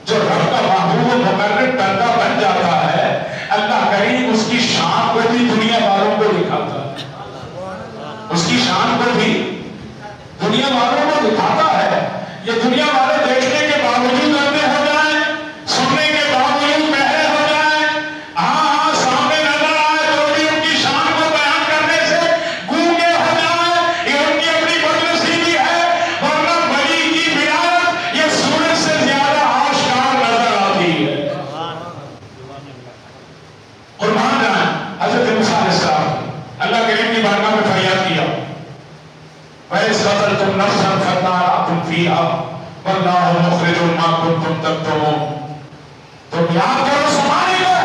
جو رب کا محبوب و مقرر بندہ بن جاتا ہے, اللہ کریم اس کی شان کو بھی دنیا والوں کو دکھاتا ہے. اس کی شان کو بھی دنیا والوں کو دکھاتا ہے. یہ دنیا والے دیکھنے کے باوجود اندھے ہو جائیں, سننے کے باوجود بہرے ہو جائیں, ہاں سامنے نظر آئے تو بھی ان کی شان کو بیان کرنے سے گونگے ہو جائیں, یہ ان کی اپنی بدنصیبی ہے. ورنہ ولی کی ولایت یہ سورج سے زیادہ آشکار نظر آتی ہے. قربان جائیں, حضرت موسیٰ علیہ السلام اللہ کریم کی بارگاہ میں فریاد کیا, وَإِذْ قَتَلْتُمْ نَفْسًا فَادَّارَأْتُمْ فِيهَا وَاللَّهُ مُخْرِجٌ مَا كُنتُمْ تَكْتُمُونَ. تم یاد کرو زمانے کو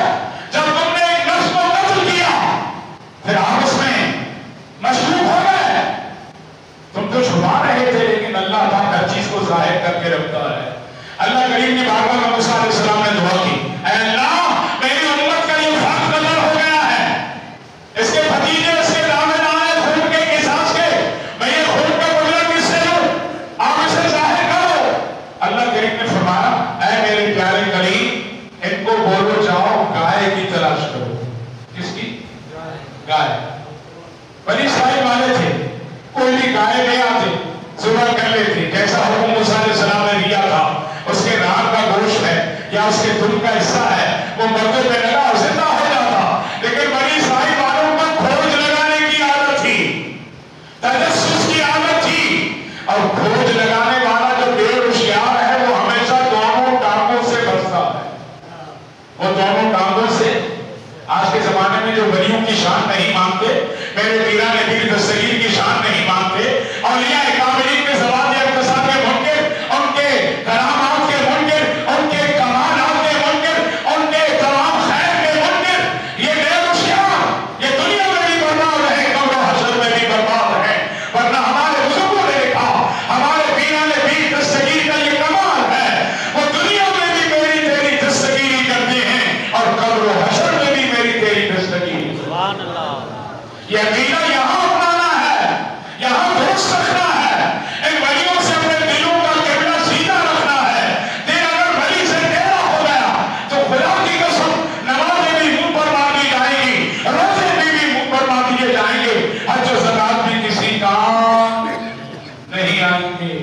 جب تم نے ایک نفس کو قتل کیا, پھر آپ اس میں مشغول ہو گئے. تم تو چھپا رہے تھے, لیکن اللہ پاک ہر چیز کو ظاہر کر کے رکھتا ہے. اللہ کریم کی بارگاہ میں موسیٰ علیہ السلام نے دعا کی, اے اللہ میری امت کا یہ فرق قدر ہو گیا ہے, اس کے بھتیجے اس کے دامن آئے خون کے قصاص کے, میں یہ خون کا بدلہ کس سے لوں, آپ اسے ظاہر کرو. اللہ کریم نے فرمایا, اے میرے پیارے کریم ان کو بولو جاؤ گائے کی تلاش کرو. کس کی؟ گائے. بنی اسرائیل والے تھے, کوئی بھی گائے نہیں آتے, ذبح کر لیتے. جیسا حکم موسیٰ علیہ السلام نے دیا تھا, اس کے ران کا گوشت ہے یا اس کے دل کا حصہ ہے, وہ مردوں پہ لگا اور زندہ ہو جاتا. لیکن بنی اسرائیل والوں کو کھوج لگانے کی عادت تھی, تجسس کی عادت تھی, اور کھوج لگانے والا جو بے ہوشیار ہے وہ ہمیشہ دونوں ٹانگوں سے بچتا ہے. وہ دونوں ٹانگوں سے. آج کے زمانے میں جو ولیوں کی شان نہیں مانتے, میرے پیران پیر دستگیر کی شان نہیں مانتے, اولیاء کاملین کے زوات اقتصاد کے منکر, ان کے کرامات کے منکر, ان کے کمالات کے منکر, ان کے تمام خیر کے منکر, یہ بے ہوشیار, یہ دنیا میں بھی برباد رہے, قبر و حشر میں بھی برباد رہے. ورنہ ہمارے بزرگوں نے دیکھا, ہمارے پیران پیر دستگیر کا یہ کمال ہے, وہ دنیا میں بھی میری تیری دستگیری کرتے ہیں اور قبر و حشر میں بھی میری تیری دستگیری. سبحان اللہ. یہ عقیدہ یہاں اپنانا ہے, یہاں درست رکھنا ہے, ان ولیوں سے اپنے دلوں کا قبلہ سیدھا رکھنا ہے. دل اگر ولی سے ٹیڑھا ہو گیا تو خدا کی قسم نمازیں بھی منہ پر مار دی جائیں گی, روزے بھی منہ پر مار دیے جائیں گے, حج و زکات بھی کسی کام نہیں آئیں گے.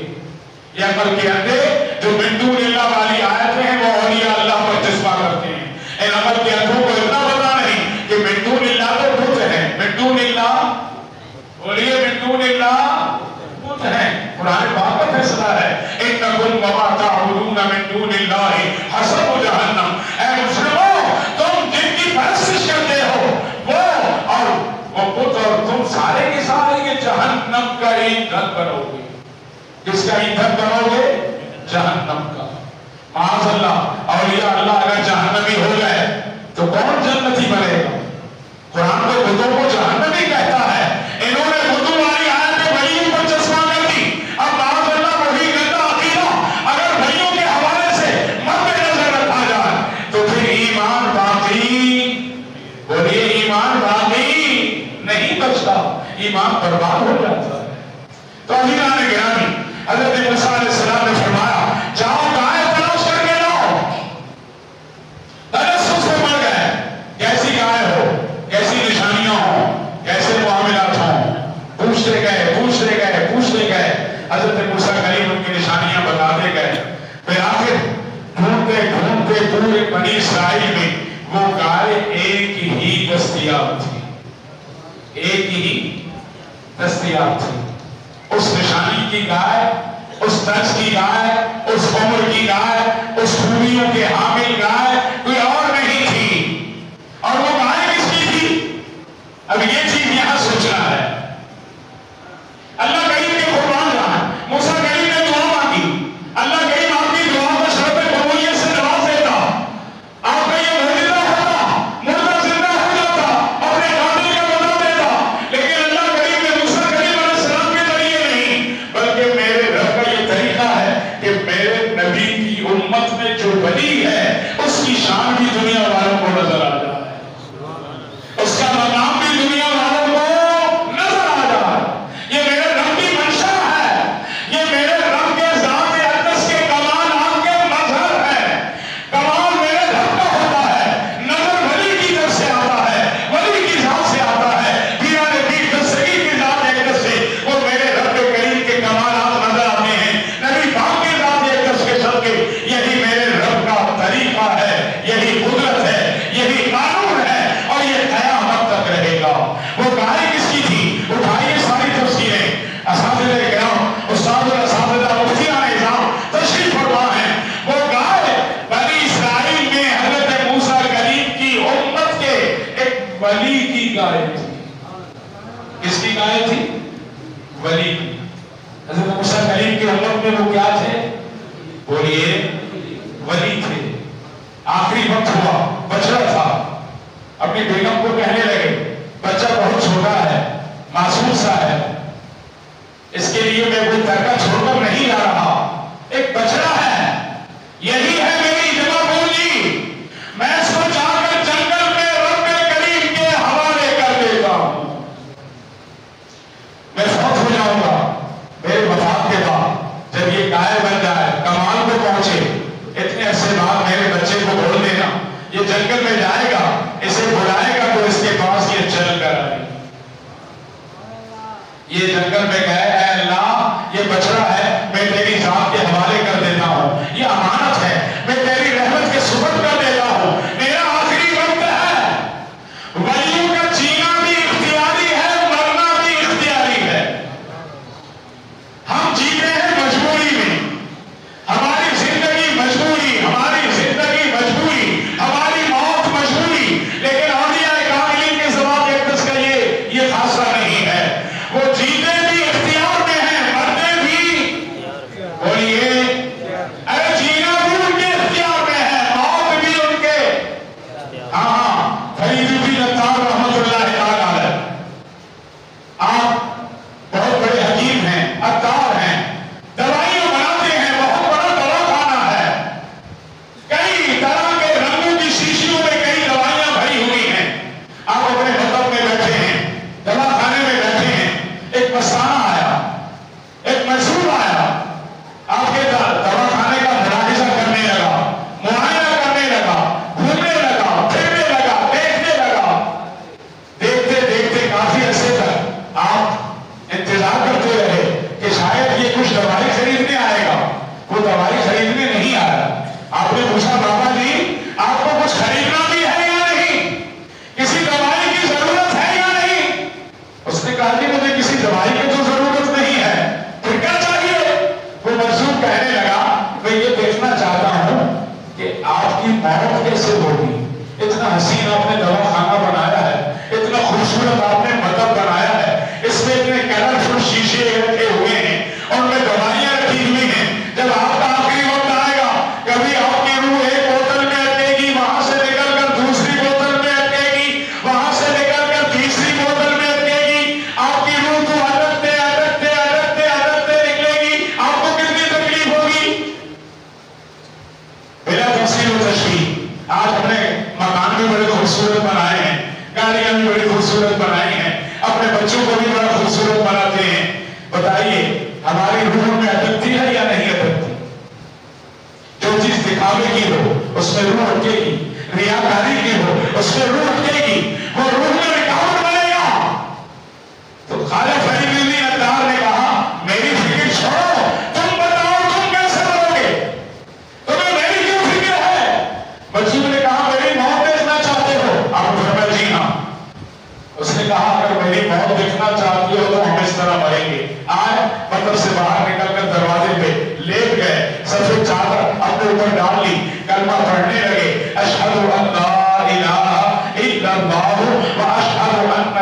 یہ عقل کے اندھے جو من دون اللہ والی آیتیں ہیں وہ اولیاء اللہ پر جذبہ کرتے ہیں. ان عقل کے اندھوں کو اتنا پتا نہیں کہ من دون اللہ تو بت ہے, من دون اللہ, بولیے من دون اللہ بت ہے. قرآن پاک کا فیصلہ ہے, انکم وما تعبدون من دون اللہ حسب جہنم. اے مسلموں, تم جن کی پرستش کرتے ہو وہ اور وہ بت اور تم سارے کے سارے یہ جہنم کا ایندھن بنو گے. کس کا ایندھن بنو گے؟ جہنم کا. معاذ اللہ, اولیاء اللہ اگر جہنمی ہو گئے تو کون جنتی بنے گا؟ قرآن تو بتوں کو جہنمی کہتا ہے. انہوں نے بتوں والی آیتیں ولیوں پر چسپاں کر دی. اب معاذ اللہ وہی گندا عقیدہ اگر بھائیوں کے حوالے سے مد نظر رکھا جائے تو پھر ایمان باقی, بولیے ایمان باقی نہیں بچتا, ایمان برباد ہو جاتا ہے. تو عزیزان گرامی, حضرت موسیٰ علیہ السلام نے فرمایا, جاؤ گائے تلاش کر کے لاؤ. تجسس میں مر گئے, کیسی گائے ہو, کیسی نشانیاں ہوں, کیسے معاملات ہوں, پوچھتے گئے. حضرت موسیٰ کریم ان کی نشانیاں بتاتے گئے. پھر آخر ڈھونڈتے پورے بنی اسرائیل میں وہ گائے ایک ہی دستیاب تھی, ایک ہی دستیاب تھی. اس نشانی کی گائے اس نسل کی گائے، اس عمر کی گائے، اس خوبیوں کے حامل گائے کوئی اور نہیں تھی. اور وہ گائے کس کی تھی؟ اب یہ چیز یہاں سوچنا ہے. اللہ کریم کے قربان رہا ہے. موسیٰ کریم نے دعا مانگی. اللہ کریم آپ کی دعا کو شرط قبولیت سے نواز دیتا. آپ کا یہ معجزہ ہوتا، مردہ زندہ ہو جاتا، اپنے قاتل کا بدلہ دیتا. لیکن اللہ کریم نے موسیٰ کریم علیہ السلام کے ذریعے نہیں، بلکہ میرے رب کا یہ طریقہ ہے کہ میرے نبی کی امت میں جو ولی ہے اس کی شان بھی دنیا والوں کو نظر آ جائے، اس کا مقام بھی دنیا والوں کو نظر آ جائے. یہ میرے رب کی منشا ہے، یہ میرے رب کے ذات اقدس کے کمالات کے مظہر ہے. کمال میرے رب کا ہوتا ہے، نظر ولی کی طرف سے آتا ہے، ولی کی ذات سے آتا ہے. پیران پیر دستگیر کی ذات اقدس سے وہ میرے رب کریم کے کمالات نظر آتے ہیں. نبی پاک کے ذات اقدس کے صدقے یہی میرے رب کا طریقہ ہے، یہی قدرت ہے، یہی قانون ہے، اور یہ قیامت تک رہے گا. وہ گائے کس کی تھی؟ اٹھائیے ساری تفسیریں. اساتذہ کرام، استاد الاساتذہ، مفتیان اعظام تشریف فرما ہیں. وہ گائے بنی اسرائیل میں حضرت موسیٰ کریم کی امت کے ایک ولی کی گائے تھی. کس کی گائے تھی؟ ولی کی. حضرت موسیٰ کریم کی امت میں وہ کیا تھے؟ بولیے، ولی تھے. آخری وقت ہوا، بچڑا تھا. اپنی بیگم کو کہنے لگے بچہ بہت چھوٹا ہے، معصوم سا ہے، اس کے لیے میں کوئی ترکہ چھوڑ کر نہیں جا رہا. ایک بچڑا ہے، یہی ہے میری جمع پونجی. میں اس کو جا کر جنگل میں رب کریم کے حوالے کر دیتا ہوں. میں فوت ہو جاؤں گا میرے وفات کے بعد. جب یہ گائے بن جائے، کمال کو پہنچے، اتنے عرصے بعد میرے بچے کو بول دینا. یہ جنگل میں جائے گا، اسے بلائے گا تو اس کے پاس یہ چل کر آئے. یہ جنگل میں گئے، اے اللہ یہ بچڑا ہے، میں تیری ذات کے حوالے کر دیتا ہوں. یہ امانت ہے، میں تیری رحمت کے سپرد کر دیتا ہوں. میرا آخری وقت ہے. ولیوں کا جینا بھی اختیاری ہے، مرنا بھی اختیاری ہے. ہم جیتے ہیں مجبوری میں، ہماری زندگی مجبوری، ہماری زندگی مجبوری، ہماری موت مجبوری. لیکن اولیاء کاملین کے ذوات اقدس کا یہ خاصہ نہیں ہے. وہ جیتے بھی اختیار میں ہیں، مرنے بھی، بولیے، ارے جینا بھی ان کے اختیار میں ہے، موت بھی ان کے. ہاں، فرید الدین عطار رحمۃ اللہ تعالی علیہ، آپ بہت بڑے حکیم ہیں، عطار ہیں، دوائیاں بناتے ہیں، بہت بڑا دواخانہ ہے. کئی طرح کے رنگوں کی شیشیوں میں کئی دوائیاں بھری ہوئی ہیں. آپ اپنے مطلب میں بیٹھے ہیں، دواخانے میں بیٹھے ہیں، ایک مستانہ آیا، ایک مشہور آیا، آپ کے دواخانے کا ملاحظہ کرنے لگا، معائنہ کرنے لگا، گھومنے لگا، پھرنے لگا، دیکھنے لگا. دیکھتے دیکھتے کافی عرصے تک آپ انتظار کرتے رہے کہ شاید یہ کچھ دوائی خریدنے آئے گا. وہ دوائی خریدنے نہیں آیا. آپ نے پوچھا بابا جی آپ کو کچھ خریدنا بھی ہے یا نہیں، کسی دوائی کی ضرورت ہے یا نہیں؟ اس نے کہا کہ مجھے کسی دوائی کی تو ضرورت نہیں ہے، پھر کیا چاہیے؟ وہ مجذوب کہنے لگا میں یہ دیکھنا چاہتا ہوں کہ آپ کی موت کیسے ہوگی. اتنا حسین آپ نے دواخانہ بنایا ہے، اتنا خوبصورت آپ نے مطلب بنایا ہے، اس میں اتنے کلرفل شیشے رکھے ہوئے ہیں اور میں دوائیاں رکھی ہوئی ہیں. جب آپ کا آخری وقت آئے گا، کبھی آپ کی روح ایک بوتل میں اٹکے گی، وہاں سے نکل کر دوسری بوتل میں اٹکے گی، وہاں سے نکل کر تیسری بوتل میں اٹکے گی. آپ کی روح تو اٹکتے اٹکتے اٹکتے اٹکتے نکلے گی. آپ کو کتنی تکلیف ہوگی؟ بلا تفصیل و تشریح آج ہم نے مکان بھی بڑے خوبصورت بنائے ہیں، گاڑیاں بھی بڑی خوبصورت بنائی ہیں، اپنے بچوں کو بھی بڑا خوبصورت بناتے ہیں. بتائیے ہماری روح میں اٹکتی ہے یا نہیں اٹکتی؟ جو چیز دکھاوے کی ہو اس میں روح اٹکے گی، ریاکاری کی ہو اس میں روح اٹکے گی، وہ روح میں رکاوٹ بنے گا. تو خواجہ فرید الدین عطار نے کہا میری فکر چھوڑو، تم بتاؤ تم کیسے مرو گے، تمہیں میری کیوں فکر ہے؟ بچوں نے کہا میری موت دیکھنا چاہتے ہو؟ آپ نے فرمایا جی ہاں. اس نے کہا اگر میری موت دیکھنا چاہتی ہو تو ہم اس طرح مریں گے. آج مطلب سے باہر نکل کر دروازے پہ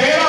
13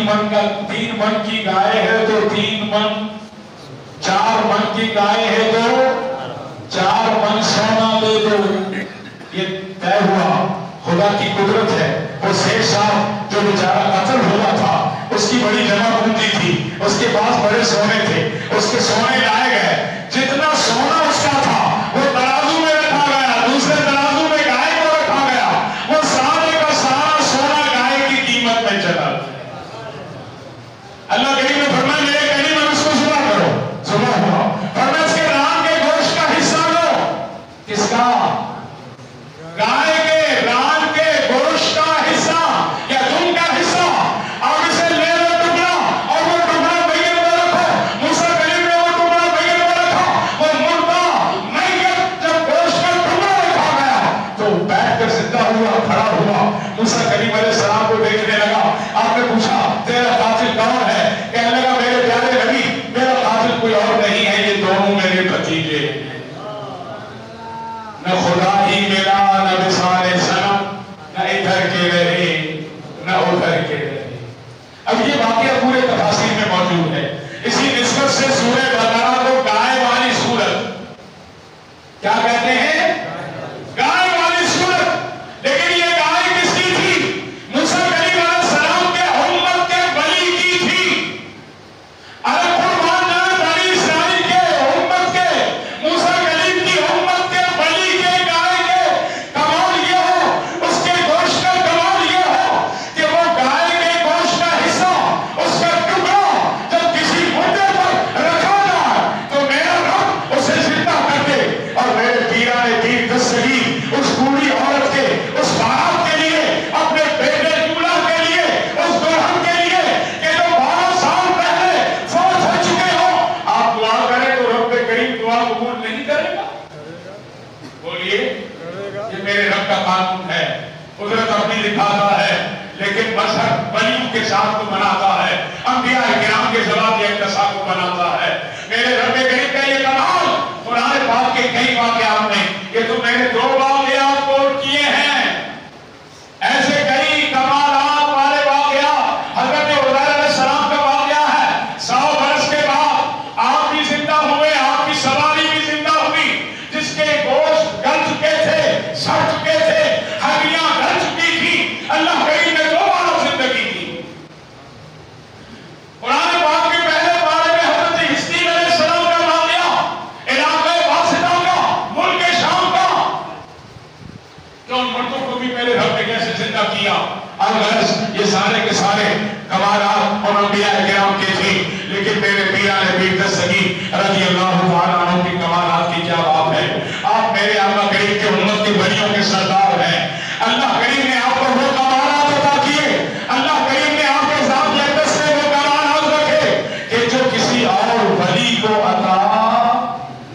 3 من کی گائے ہے تو 3 من، 4 من کی گائے ہے تو 4 من سونا دے دو. یہ طے ہوا. خدا کی قدرت ہے. وہ شیخ صاحب جو بیچارہ قتل ہوا تھا اس کی بڑی جمع پونجی تھی، اس کے پاس بڑے سونے تھے، اس کے سونے لائے گئے. جتنا سونا اس کا تھا وہ ترازو میں رکھا گیا، دوسرے ترازو میں گائے کو رکھا گیا. وہ سارے کا سارا سونا گائے کی قیمت میں چلا. اللہ کریم نے فرمایا میرے کریم میں اس کو ذبح کرو. ذبح ہوا. فرمایا اس کے ران کے گوشت کا حصہ لو. کس کا؟ گائے کے ران کے گوشت کا حصہ یا دم کا حصہ، اور اسے لے لو ٹکڑا، اور وہ ٹکڑا میت میں رکھو. موسیٰ کریم نے وہ ٹکڑا میت میں رکھا. وہ مردہ میت جب گوشت کا ٹکڑا رکھا گیا تو بیٹھ کر زندہ ہوا، کھڑا ہوا. موسیٰ کریم علیہ السلام کو دیکھنے لگا. آپ نے پوچھا تیرا قاتل کون ہے؟ کہنے لگا میرے پیارے نبی میرا قاتل کوئی اور نہیں ہے، یہ دونوں میرے بھتیجے ہیں. نہ خدا ہی ملا، نہ مثال صنم، نہ ادھر کے رہے نہ ادھر کے رہے. اب یہ واقعہ پورے تفاسیر میں موجود ہے. اسی نسبت سے سورہ بقرہ کو گائے والی سورت کیا کہتے ہیں؟ گائے والی سورت. لیکن یہ گائے کس کی تھی؟ موسیٰ کریم علیہ السلام کے امت کے بلی کی تھی. ارے قربان جائے بنی اسرائیل کے امت کے، موسیٰ کریم کی امت کے بلی کے گائے کے کمال یہ ہو، اس کے گوشت کا کمال یہ ہو کہ وہ گائے کے گوشت کا حصہ، اس کا ٹکڑا جب کسی مردے پر رکھا جائے تو میرا رب اسے زندہ کر دے. اور میرے پیران پیر دستگیر اس بوڑھی عورت کے، اس بارات کے لیے، اپنے بیٹے دولہا کے لیے، اس دلہن کے لیے کہ جو 12 سال پہلے فوت ہو چکے ہو، آپ دعا کریں تو رب کریم دعا قبول نہیں کرے گا؟ بولیے. یہ میرے رب کا قانون ہے. قدرت اپنی دکھاتا ہے لیکن مذہب ولیوں کے ساتھ کو بناتا ہے، انبیاء کرام کے ذوات اقتصاد کو بناتا ہے. میرے رب کریم کا یہ کمال قرآن پاک کے کئی واقعات میں، یہ تو میں نے 2 واقعات کوٹ کیے ہیں، ایسے کئی کمالات والے واقعات. حضرت عزیر علیہ السلام کا واقعہ ہے. 100 برس کے بعد آپ بھی زندہ ہوئے، آپ کی سواری بھی زندہ ہوئی، جس کے گوشت گل چکے تھے، سڑ چکے تھے، ہڈیاں گل چکی تھی. اللہ کریم نے دوبارہ زندگی دی. قرآن پاک کے پہلے پارے میں حضرت حزقیل علیہ السلام کا واقعہ، علاقہ واسطہ کا، ملک شام کا، کہ ان مردوں کو بھی میرے رب نے کیسے زندہ کیا. الغرض یہ سارے کے سارے کمالات اور انبیاء کرام کے تھے. لیکن میرے پیران پیر دستگیر رضی اللہ تعالیٰ عنہ کی کمالات کی کیا بات ہے. آپ میرے آقا کریم کے امت کے بلیوں کے سردار ہیں. اللہ کریم نے آپ کو وہ کمالات عطا کیے، اللہ کریم نے آپ کے ذات اقدس سے وہ کمالات رکھے کہ جو کسی اور ولی کو عطا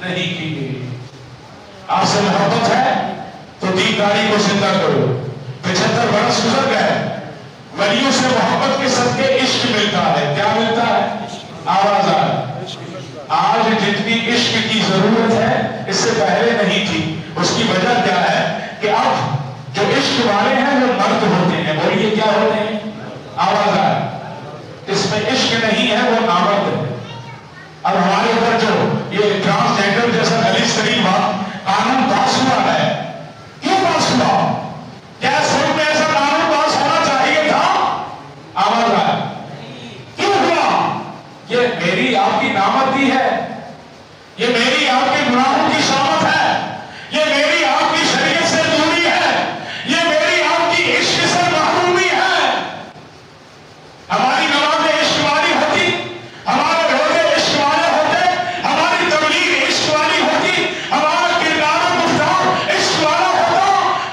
نہیں کیے. آپ سے محبت ہے تو دینداری کو زندہ کرو. 75 برس گزر گئے، ولیوں سے محبت کے صدقے عشق ملتا ہے. کیا ملتا ہے؟ آواز آئے. آج جتنی عشق کی ضرورت ہے اس سے پہلے نہیں تھی. اس کی وجہ کیا ہے کہ اب جو عشق والے ہیں وہ مرد ہوتے ہیں. بولیے کیا ہوتے ہیں؟ آواز آئے. اس میں عشق نہیں ہے وہ نامرد ہے. اب ہمارے اوپر جو یہ ٹرانسجینڈر جیسا غلیظ ترین قانون پاس ہوا ہے، کیوں پاس ہوا؟ کیا سب میں ایسا قانون پاس ہونا چاہیے تھا؟ آواز آئے. کیوں ہوا؟ یہ میری آپ کی نامردی ہے، یہ میری آپ کے گناہوں کی شامت ہے، یہ میری آپ کی شریعت سے دوری ہے، یہ میری آپ کی عشق سے محرومی ہے. ہماری نمازیں عشق والی ہوتی، ہمارے روزے عشق والے ہوتے، ہماری تبلیغ عشق والی ہوتی، ہمارا کردار و گفتار عشق والا ہوتا،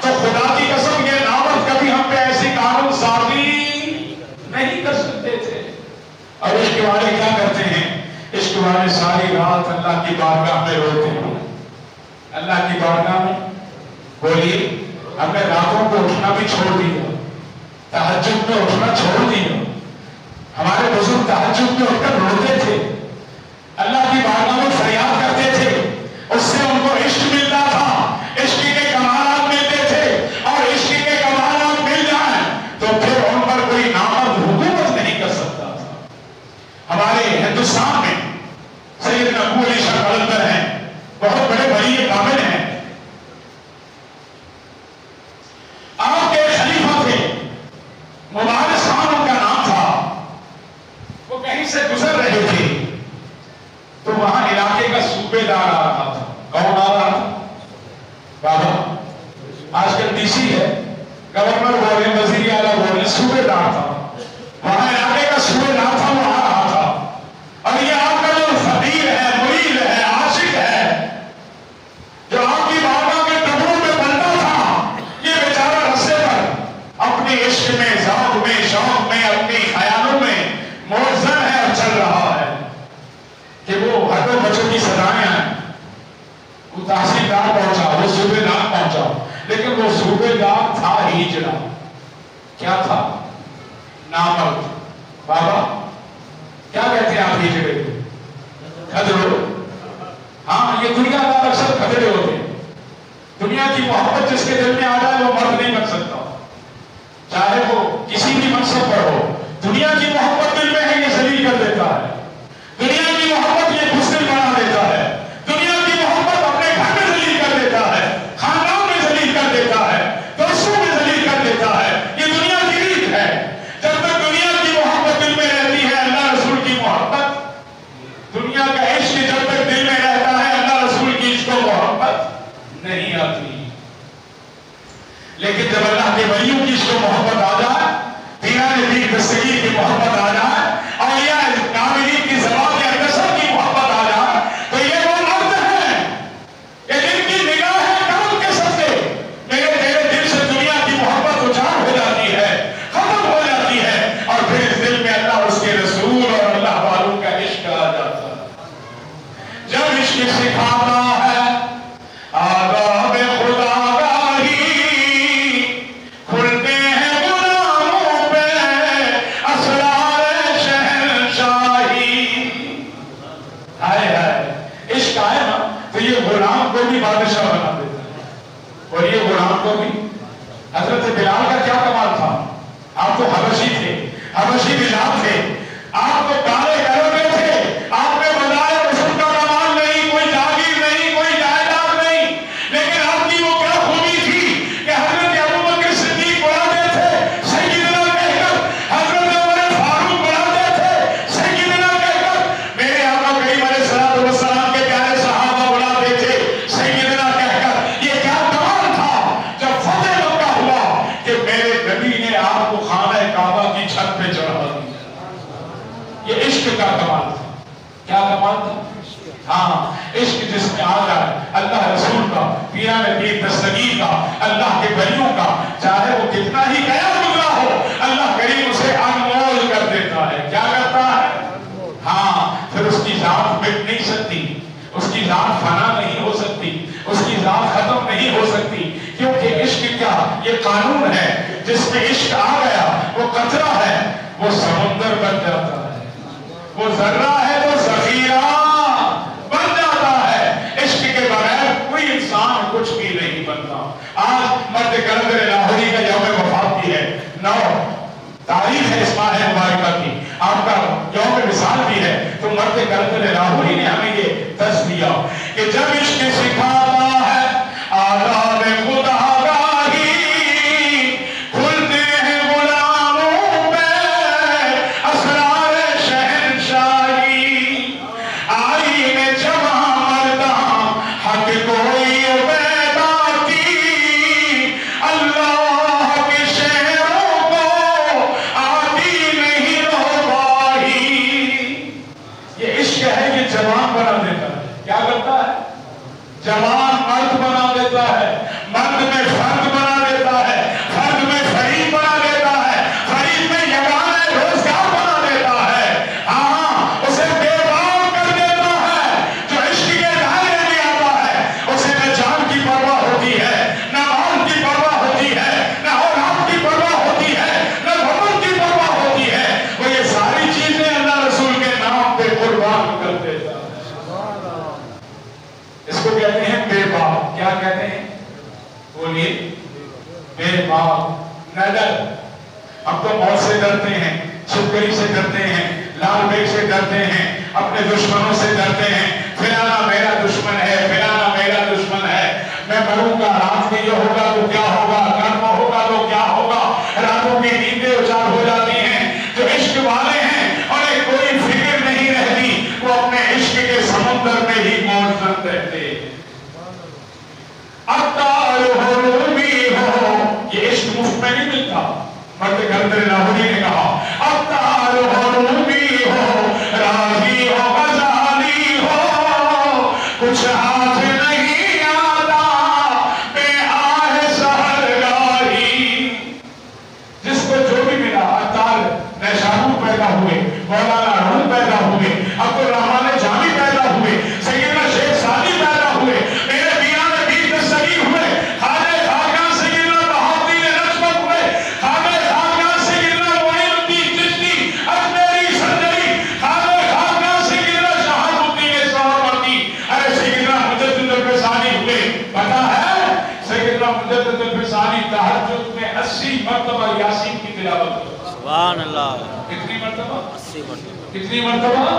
تو خدا کی قسم یہ نامرد کبھی ہم پہ ایسی قانون سازی نہیں کر سکتے تھے. اور عشق والے کیا کرتے ہیں؟ عشق والے ساری رات اللہ کی بارگاہ میں روتے ہیں. اللہ کی بارگاہ میں بولیے. ہم نے راتوں کو اٹھنا بھی چھوڑ دیا، تہجد میں اٹھنا چھوڑ دیا. ہمارے بزرگ تہجد میں اٹھ کر روتے تھے، اللہ کی بارگاہ میں فریاد کرتے تھے. اس سے ان کو عشق ملتا تھا، عشق کے کمالات ملتے تھے. اور عشق کے کمالات مل جائیں تو پھر ان پر کوئی نامرد حکومت نہیں کر سکتا. ہندوستان میں سیدنا ابو علی شاہ قلندر ہیں، بہت بڑے ولی کامل ہیں. آپ کے خلیفہ تھے، مبارک خان ان کا نام تھا. وہ کہیں سے گزر رہے تھے تو وہاں علاقے کا صوبے دار آ رہا تھا. کون آ رہا تھا؟ بابا آج کل ڈی سی ہے، گورنر بول رہے، وزیر اعلیٰ بول رہے، صوبے دار تھا. وہاں علاقے کا صوبے دار تھا، وہ آ رہا تھا. اور یہ آپ کا جو فقیر ہے، مرید ہے، عاشق ہے، جو آپ کی بابا کے ٹکڑوں میں بنتا تھا، یہ بیچارہ رستے پر اپنے عشق میں، ذوق میں، شوق میں، اپنی خیالوں میں موزن ہے اور چل رہا ہے کہ وہ ہٹو بچوں کی سزائیں آئیں. وہ تحصیلدار پہنچا، وہ صوبے دار پہنچا، لیکن وہ صوبے دار تھا ہجڑا. کیا تھا؟ نامرد. بابا کیا کہتے ہیں آپ ہجڑے کو؟ کھدڑو. ہاں، یہ دنیا دار اکثر کھدڑے ہوتے ہیں. دنیا کی محبت جس کے دل میں آ جائے وہ مرد نہیں بن سکتا، چاہے وہ کسی بھی منصب پر ہو. دنیا کی محبت دل میں ہے، یہ ذلیل کر دیتا ہے. دنیا کی محبت یہ بزدل بنا دیتا ہے. دنیا کی محبت اپنے گھر میں ذلیل کر دیتا ہے، خاندان میں ذلیل کر دیتا ہے، دوستوں میں ذلیل کر دیتا ہے. یہ دنیا کی ریت ہے. جب تک دنیا کی محبت دل میں رہتی ہے، اللہ رسول کی محبت، دنیا کا عشق جب تک دل میں رہتا ہے، اللہ رسول کی عشق و محبت نہیں آتی. لیکن جب اللہ کے ولیوں کی عشق و محبت آ جائے، پیران پیر دستگیر کی محبت آ جائے، اولیاء کاملین کی زوات اقدسہ کی محبت آ جائے، تو یہ وہ مرد ہیں کہ جن کی نگاہ کرم کے صدقے میرے تیرے دل سے دنیا کی محبت اجاڑ ہو جاتی ہے، ختم ہو جاتی ہے، اور پھر اس دل میں اللہ اور اس کے رسول اور اللہ والوں کا عشق آ جاتا ہے. جب عشق سکھاتا ہے آداب خدا گاہی، کھلتے ہیں غلاموں پہ اسرار شہنشاہی. ہائے ہائے، عشق آئے نا تو یہ غلام کو بھی بادشاہ بنا دیتا ہے. اور یہ غلام کو بھی، حضرت بلال کا کیا کمال تھا. آپ تو حبشی تھے، حبشی بلال تھے، آپ تو کالے گھروں میں تھے، آپ نے بتایا رسول کا کمال نہیں، کوئی جاگیر نہیں، کوئی جائیداد نہیں، لیکن آپ کی وہ کیا خوبی تھی کہ حضرت ابوبکر صدیق بلاتے تھے سیدنا کہہ کر، حضرت عمر فاروق بلاتے تھے سیدنا کہہ کر، میرے آقا کریم علیہ الصلوۃ والسلام کے پیارے صحابہ بلاتے تھے سیدنا کہہ کر. یہ کیا کمال تھا جب فتح مکہ ہوا کہ میرے نبی نے آپ کو خانہ کعبہ کی چھت پہ چڑھا دیا. یہ عشق کا کمال تھا. کیا کمال تھا؟ ہاں، عشق جس میں آ جائے اللہ رسول کا، پیران پیر دستگیر کا، اللہ کے ولیوں کا، چاہے وہ کتنا ہی گیا گزرا ہو، اللہ کریم اسے انمول کر دیتا ہے. کیا کرتا ہے؟ ہاں، پھر اس کی ذات مٹ نہیں سکتی، اس کی ذات فنا نہیں ہو سکتی، اس کی ذات ختم نہیں ہو سکتی، کیونکہ عشق کیا یہ قانون ہے. جس میں عشق آ گیا وہ قطرہ ہے، وہ سمندر بن جاتا ہے، وہ ذرہ ہے تو ذخیرہ بن جاتا ہے. عشق کے بغیر کوئی انسان کچھ بھی نہیں بنتا. آج مرد قلندر لاہوری کا یوم وفات بھی ہے، 9 تاریخ ہے اس ماہ مبارکہ کی، آپ کا یوم وصال بھی ہے. تو مرد قلندر لاہوری نے ہمیں یہ درس دیا کہ جب عشق سکھاتا ہے آداب خدا گاہی، کھلتے ہیں غلاموں پہ اسرار شہنشاہی. آئین جمع مرداں حق کوئی بیدار کی، اللہ کے شہروں کو آتی نہیں روباہی. یہ عشق ہے، یہ جوان بنا دیتا ہے. کیا کرتا ہے؟ جوان مرد بنا دیتا ہے، مرد میں فرد بنا دیتا ہے، فرد میں فرید بنا دیتا ہے، فرید میں یگانہ روزگار بنا دیتا ہے. ہاں، اسے بے باک کر دیتا ہے. جو عشق کے دائرے میں آتا ہے اسے نہ جان کی پرواہ ہوتی ہے، نہ مال کی پرواہ ہوتی ہے، نہ اولاد کی پرواہ ہوتی ہے، نہ وطن کی پرواہ ہوتی ہے. وہ یہ ساری چیزیں اللہ رسول کے نام پہ قربان کر دیتا ہے. اس کو کہتے ہیں بے باک. کیا کہتے ہیں؟ بولیے. بے باک. نہ ڈر. ہم تو موت سے ڈرتے ہیں، چھپکلی سے ڈرتے ہیں، لال بیگ سے ڈرتے ہیں، اپنے دشمنوں سے ڈرتے ہیں، فلانا میرا دشمن ہے، فلانا میرا دشمن ہے، میں مروں گا، رات میں یہ ہوگا تو کیا ہوگا، گرم ہوگا تو کیا ہوگا، راتوں کی نیندیں اجاڑ ہو جاتی ہیں۔ جو عشق والے ہیں انہیں کوئی فکر نہیں رہتی، وہ اپنے عشق کے سمندر میں ہی موجود رہتے۔ اتار ہو رومی ہو، یہ عشق مفت میں نہیں ملتا۔ مرد گردر لاہوری نے کہا اتار ہو رومی ہو، راہی ہو غزالی ہو، کچھ ہاتھ نہیں آتا بے آہ سحرگاہی۔ جس کو جو بھی ملا، اتار نیشابور پیدا ہوئے، مولانا روم پیدا ہوئے، عبدالرحمن جامی پیدا ہوئے، سیدنا شیخ سعدی پیدا ہوئے، میرے بیان بیر دستگیر ہوئے، خواجہ خاقان سیدنا بہاؤالدین نجمت ہوئے، خواجہ خاقان سیدنا معین الدین چشتی اجمیری سنجری، خواجہ خاقان سیدنا شہاب الدین سہروردی، ارے سیدنا مجدد الفسانی ہوئے۔ پتا ہے سیدنا مجدد الفسانی تہجد میں 80 مرتبہ یاسین کی تلاوت کرتے۔ سبحان اللہ۔ کتنی مرتبہ؟ 80 مرتبہ۔ کتنی مرتبہ؟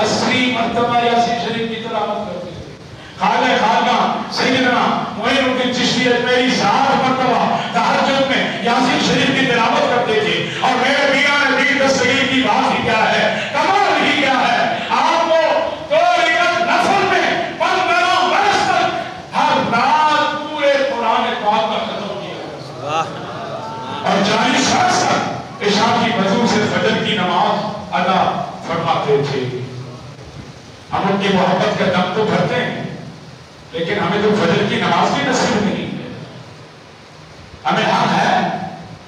80 مرتبہ یاسین شریف کی تلاوت کرتے تھے۔ خواجہ خاقان سیدنا معین الدین چشتی اجمیری 60 مرتبہ تہجد میں یاسین شریف کی تلاوت کرتے تھے۔ اور میرے بیان بیر دستگیر کی بات ہی کیا ہے، کمال ہی کیا ہے، آپ کو 2 رکعت نفل میں 15 برس تک ہر رات پورے قرآن پاک کا ختم کیا، اور 40 برس تک عشاء کی وضو سے فجر کی نماز ادا فرماتے تھے۔ ہم ان کی محبت کا دم تو بھرتے ہیں، لیکن ہمیں تو فجر کی نماز بھی نصیب نہیں ہے۔ ہمیں حق ہے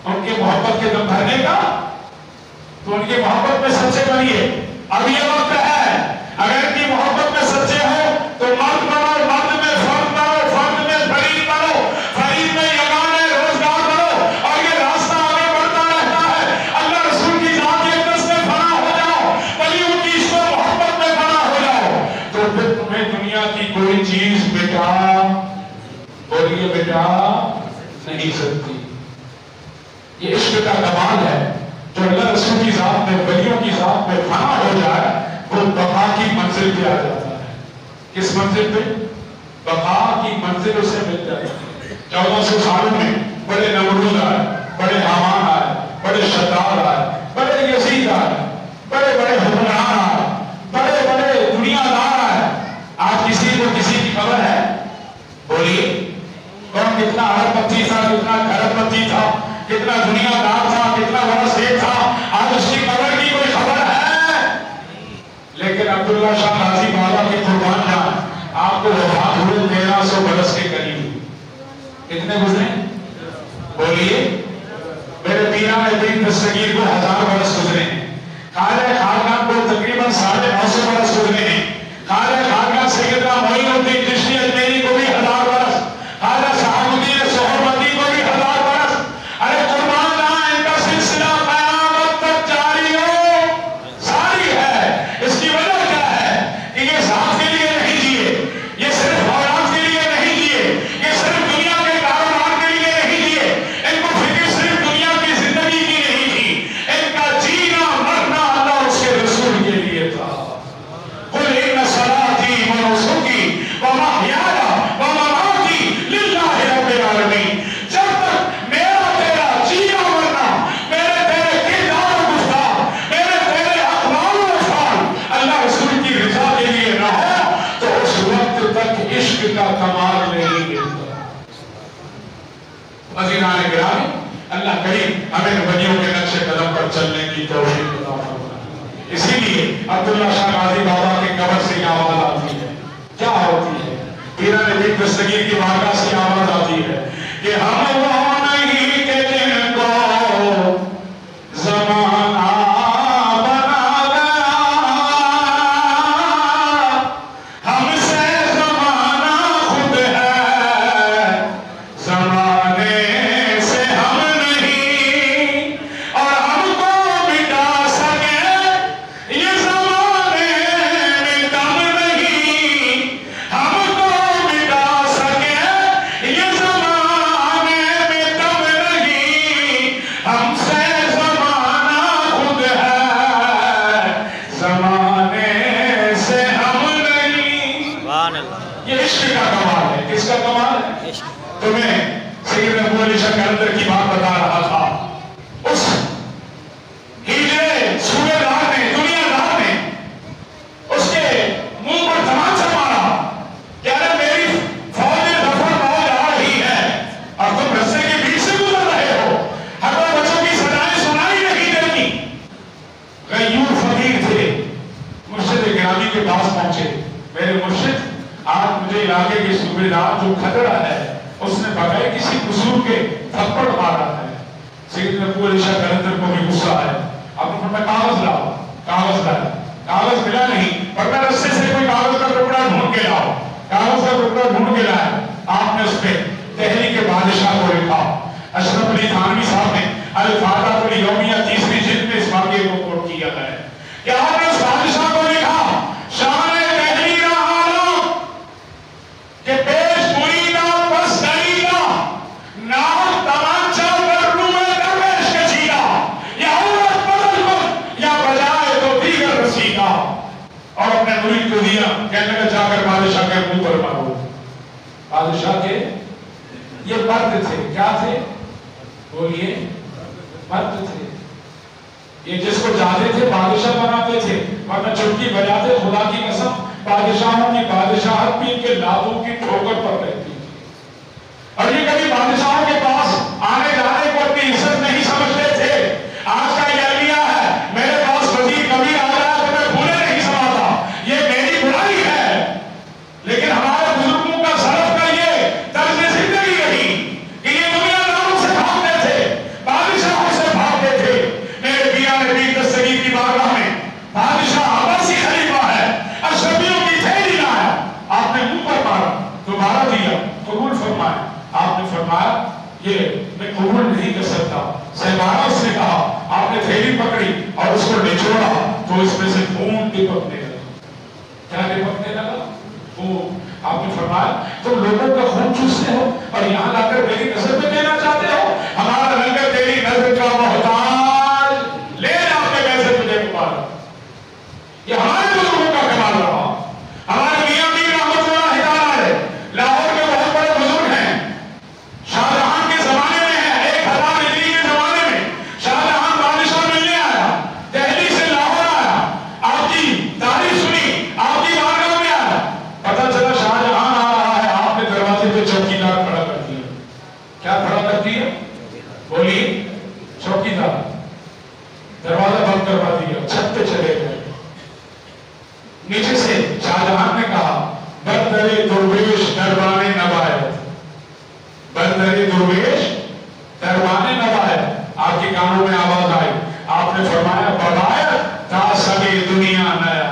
ان کی محبت کے دم بھرنے کا، تو ان کی محبت میں سچے بنیے۔ اب یہ وقت ہے، اگر ان کی محبت میں سچے ہو تو مرد بنو، مرد میں فرد بنو، فرد میں فرید بنو، فرید میں یگانے روزگار بنو، اور یہ راستہ آگے بڑھتا رہتا ہے۔ اللہ رسول کی ذات کے اقدس میں فنا ہو جاؤ، ولیوں کی عشق و محبت میں فنا ہو جاؤ، تو پھر تمہیں دنیا کی کوئی چیز بٹا، بولیے بٹا نہیں سکتی۔ یہ عشق کا کمال ہے، جو اللہ رسول کی ذات میں، ولیوں کی ذات میں فنا ہو جائے، وہ بقا کی منزل پہ آ جاتا ہے۔ کس منزل پہ؟ بقا کی منزل اسے مل جاتی ہے۔ 1400 سالوں میں بڑے نمرود آئے، بڑے حامان آئے، بڑے شداد آئے، بڑے یزید آئے، بڑے بڑے حکمران آئے، بڑے بڑے دنیا دار آئے۔ آج کسی کو کسی کی خبر ہے؟ بولیے کون کتنا ارب پتی تھا، کتنا کھرب پتی تھا، کتنا دنیا دار تھا، کتنا بڑا شیخ تھا، آج اس کی قبر کی کوئی خبر ہے؟ لیکن عبداللہ شاہ غازی بابا کی قربان جان، آپ کو وفات ہوئے 1300 برس کے قریب، کتنے گزرے؟ بولیے میرے پیران دین دستگیر کو 1000 برس گزرے ہیں، خواجہ خاقان کو تقریباً 950 برس گزرے ہیں، خواجہ خاقان سیدنا معین الدین چشتی اجمیری کو بھی 1000 برس، خواجہ شہاب الدین سہروردی کو بھی 1000 برس۔ ارے قربان جائیں، ان کا سلسلہ قیامت تک جاری ہو ساری ہے۔ اس کی وجہ کیا ہے کہ یہ ذات کے لیے نہیں جیے، یہ صرف اولاد کے لیے نہیں جیے، یہ صرف دنیا کے کاروبار کے لیے نہیں جیے، ان کو فکر صرف دنیا کی زندگی کی نہیں تھی، ان کا جینا مرنا اللہ اس کے رسول کے لیے تھا۔ قل ان صلاتي ونسكي ومحياي ومماتي لله رب العالمین۔ جب تک میرا تیرا جینا مرنا، میرے تیرے کردار و گفتار، میرے تیرے اقوال و افعال اللہ رسول کی رضا کے لیے نہ ہو، تو اس وقت تک عشق کا کمال نہیں ملتا۔ عزیزان گرامی، اللہ کریم ہمیں ولیوں کے نقش قدم پر چلنے کی توفیق عطا فرمائے۔ اسی لیے عبداللہ شاہ غازی بابا کے قبر سے یہ آواز آتی ہے، کیا ہوتی ہے؟ پیران دین دستگیر کی بارگاہ سے آواز آتی ہے کہ ہم وہ نہیں کہ جن کو زمانہ بنا گیا، ہم سے زمانہ خود ہے، زمانے سے ہم نہیں، اور ہم کو مٹا سکے یہ زمانے میں دم نہیں، ہم کو مٹا سکے یہ زمانے میں کے پاس پہنچے، میرے مرشد آج مجھے علاقے کے صوبیدار جو کھدڑا ہے اس نے بغیر کسی قصور کے تھپڑ مارا ہے۔ سیدنا ابو علی شاہ قلندر کو بھی غصہ آیا، آپ نے فرمایا کاغذ لاؤ، کاغذ لایا، کاغذ ملا نہیں، فرمایا رستے سے کوئی کاغذ کا ٹکڑا ڈھونڈ کے لاؤ، کاغذ کا ٹکڑا ڈھونڈ کے لایا۔ آپ نے اس پہ دہلی کے بادشاہ کو لکھا، اشرف علی تھانوی صاحب نے الفاتحۃ الیومیہ 30ویں جلد میں اس واقعے کو کوٹ کیا ہے کہ آپ نے اس بادشاہ کو لکھا، شان دہلی کا عالم کہ پیش بریدہ پس دلیدہ نام تمانچہ در روح درویش کے جیدہ، یا عورت بدل کن یا بجائے تو دیگر رسیدہ، اور اپنے مرید کو دیا، کہنے لگا جا کر بادشاہ کے منہ پر مارو۔ بادشاہ کے یہ مرد تھے، کیا تھے؟ بولیے، مرد تھے، یہ جس کو جاتے تھے بادشاہ بناتے تھے، ورنہ چٹکی بجاتے، خدا کی قسم بادشاہوں کی بادشاہت بھی ان کے لاتوں کی ٹھوکر پر رہتی تھی، اور یہ کبھی بادشاہوں کے پاس آنے جانے کو اپنی عزت نہیں سمجھتے تھے۔ آج کا یہ المیہ ہے، میرے پاس وزیر کبھی آ رہا ہے تو میں بھولے نہیں سماتا، یہ میری برائی ہے، لیکن ہمارے بزرگوں کا سلف کا یہ طرز زندگی رہی کہ یہ دنیا داروں سے بھاگتے تھے، بادشاہوں سے بھاگتے تھے۔ میرے پیا نبی دستگیر کی بارگاہ میں بادشاہ عباسی خلیفہ ہے، اشرفیوں کی تھیلی لایا، آپ نے منہ پر مارا، دوبارہ دیا، قبول فرمایا۔ آپ نے فرمایا یہ میں قبول نہیں کر سکتا، سہبارہ اس نے کہا، آپ نے تھیلی پکڑی اور اس کو نچوڑا تو اس میں سے خون ٹپکنے لگا۔ کیا ٹپکنے لگا؟ خون۔ آپ نے فرمایا تم لوگوں کا خون چوستے ہو اور یہاں لا کر میری نظر میں دینا چاہتے ہو، ہمارا لنگر تیری نظر کا محتاج، لے جا کے پیسے تجھے مبارک۔ یہ ہمارے بزرگوں کا کمال رہا۔ ہمارے میاں پیر رحمۃ اللہ تعالیٰ لاہور کے بہت بڑے بزرگ ہیں، شاہجہاں کے زمانے میں ہے، 1000 ہجری کے زمانے میں شاہجہاں بادشاہ ملنے آیا، دہلی سے لاہور آیا، آپ کی تاریخ سنی، آپ کی بارگاہ میں آیا، پتہ چلا شاہجہاں آ رہا ہے، آپ نے دروازے پہ چوکیدار کھڑا کر دیا۔ کیا کھڑا کر دیا؟ بولیے، چوکیدار۔ دروازہ بند کروا دیا، چھت پہ چلے گئے۔ نیچے سے شاہجہاں نے کہا بردر درویش دربان نبایت، بردر درویش دربان نبایت۔ آپ کے کانوں میں آواز آئی، آپ نے فرمایا بغایت تا سگے دنیا نہ آیا،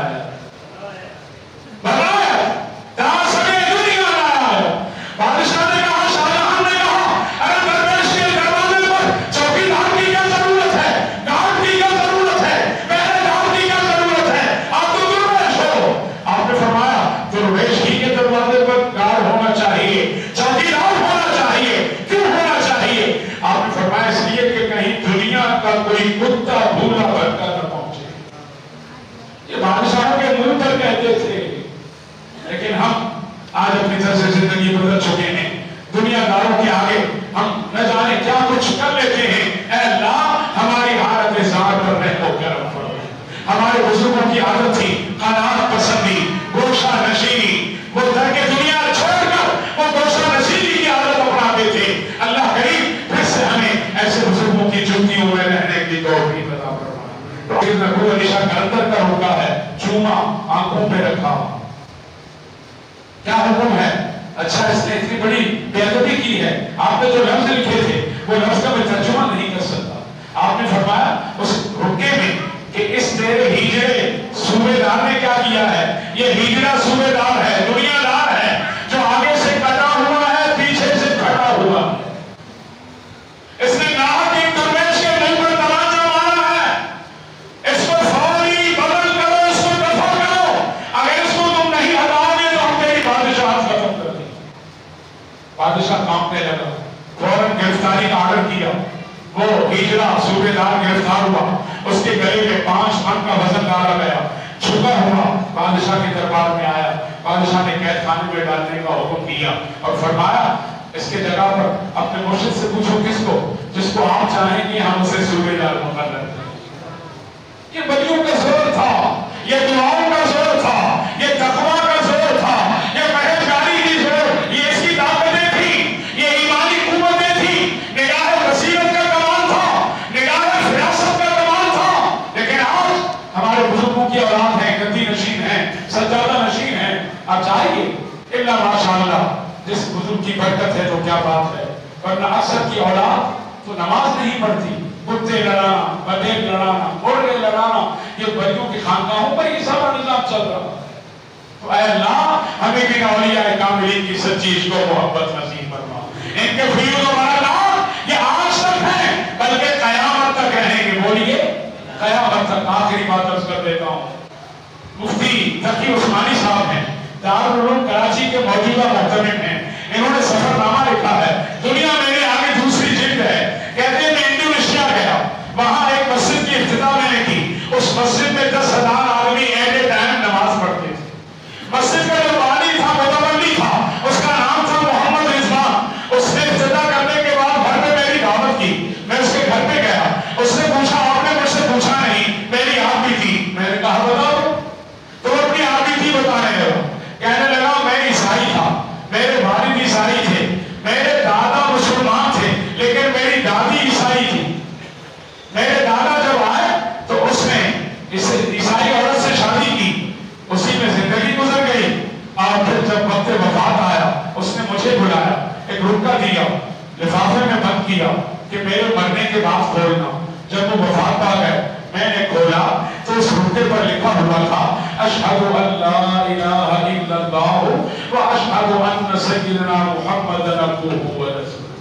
بغایت تا سگے دنیا نہ آیا۔ بادشاہ نے کہا، شاہجہاں نے کہا، ارے درویش کے دروازے پر چوکیدار کی کیا ضرورت ہے، گارڈ کی کیا ضرورت ہے، پہرے دار کی کیا ضرورت ہے، آپ تو درویش ہو۔ آپ نے فرمایا درویش ہی کے دروازے پر گارڈ ہونا چاہیے، چوکیدار ہونا چاہیے، کیوں ہونا چاہیے؟ آپ نے فرمایا اس لیے کہ کہیں دنیا کا کوئی کتا بھولا بھٹکا نہ پہنچے۔ یہ بادشاہوں کے منہ پر کہتے تھے، لیکن ہم آج اپنی طرح سے زندگی بدل چکے ہیں، دنیا داروں کے آگے ہم نہ جانے کیا کچھ کر لیتے ہیں۔ اے اللہ ہماری حالت ذات پر رحم و کرم فرما۔ ہمارے بزرگوں کی عادت تھی قناعت پسندی، گوشہ نشینی، وہ در کے دنیا چھوڑ کر وہ گوشہ نشینی کی عادت اپناتے تھے۔ اللہ کریم پھر سے ہمیں ایسے بزرگوں کی جوتیوں میں رہنے کی توفیق عطا فرمائے۔ پھر ابو علی شاہ قلندر کا روکا ہے، چوما آنکھوں پہ رکھا، کیا حکم ہے؟ اچھا اس نے اتنی بڑی بے ادبی کی ہے، آپ نے جو لفظ لکھے تھے وہ لفظ کا میں ترجمہ نہیں کر سکتا۔ آپ نے فرمایا اس رکے میں کہ اس تیرے ہیجرے صوبیدار نے کیا کیا ہے، یہ ہیجرہ صوبیدار ہے، دنیا دار ہے، جو آگے سے کٹا ہوا ہے، پیچھے سے کٹا ہوا ہے۔ اس نے ناحق ایک درویش کے منہ پر تمانچہ مارا ہے، اس کو فوری بدل کرو، اس کو دفع کرو، اگر اس کو تم نہیں ہٹاؤ گے تو ہم تیری بادشاہت ختم کر دیں گے۔ بادشاہ کانپنے لگا، فوراً گرفتاری کا آرڈر کیا، وہ ہجرہ صوبیدار گرفتار ہوا، اس کے گلے میں 5 من کا وزن ڈالا گیا، جھکا ہوا بادشاہ کے دربار میں آیا، بادشاہ نے قید خانے میں ڈالنے کا حکم دیا اور فرمایا اس کے جگہ پر اپنے مرشد سے پوچھو کس کو، جس کو آپ چاہیں گے ہم اسے صوبیدار مقرر کریں۔ یہ بلیوں کا زور تھا، یہ دعاؤں کا زور تھا، یہ تقویٰ کا زور تھا، یہ پرہیزگاری کی زور، یہ اس کی طاقتیں تھیں، یہ ایمانی قوتیں تھیں، نگاہ بصیرت کا کمال تھا، نگاہ فراست کا کمال تھا۔ لیکن آج ہمارے بزرگوں کی اولاد ہیں، گدی نشین ہیں، سجادہ نشین ہیں. آپ چاہیے الا ماشاءاللہ جس بزرگ کی برکت ہے تو کیا بات ہے. ورنہ اکثر کی اولاد تو نماز نہیں پڑھتی، کتے لڑانا، بدیر لڑانا، مرغے لڑانا، یہ بلیوں کی خانقاہوں پر یہ سارا نظام چل رہا ہے. تو اے اللہ ہمیں بھی اولیاء کاملین کی سچی عشق و محبت نصیب فرما. ان کے فیوز و برکات یہ آج تک ہیں بلکہ قیامت تک رہیں گے. بولیے قیامت تک. آخری بات عرض کر دیتا ہوں. مفتی تقی عثمانی صاحب ہیں، دارالعلوم کراچی کے موجودہ محتمم ہیں. انہوں نے سفر نامہ لکھا ہے. دنیا میرے آگے دوسری جلد ہے. کہتے ہیں میں انڈونیشیا گیا، وہاں ایک مسجد کی افتتاح میں نے کی. اس مسجد میں 10,000 آدمی ایٹ اے ٹائم نماز پڑھتے تھے. مسجد کا جو والی تھا متولی تھا، اس کا نام تھا محمد رضوان. اس نے افتتاح کرنے کے بعد گھر میں میری دعوت کی. میں اس کے گھر پہ گیا. اس نے پوچھا آپ نے مجھ سے پوچھا نہیں، میری آپ بھی تھی. میں نے کہا بتاؤ. تو اپنی آپ بھی تھی بتانے لگا. کہنے لگا میں عیسائی تھا، میرے والد عیسائی تھے، میرے دادا مسلمان تھے لیکن میری دادی عیسائی تھی. میرے دادا جب آئے تو اس نے عیسائی عورت سے شادی کی، اسی میں زندگی گزر گئی. اور پھر جب وقت وفات آیا اس نے مجھے بلایا، ایک رکا دیا، لفافے میں بند کیا کہ میرے مرنے کے بعد کھولنا. جب وہ وفات پا گئے میں نے کھولا تو اس رکے پر لکھا ہوا تھا اشہد ان لا الہ الا اللہ و اشہد ان سیدنا محمد عبدہ و رسولہ.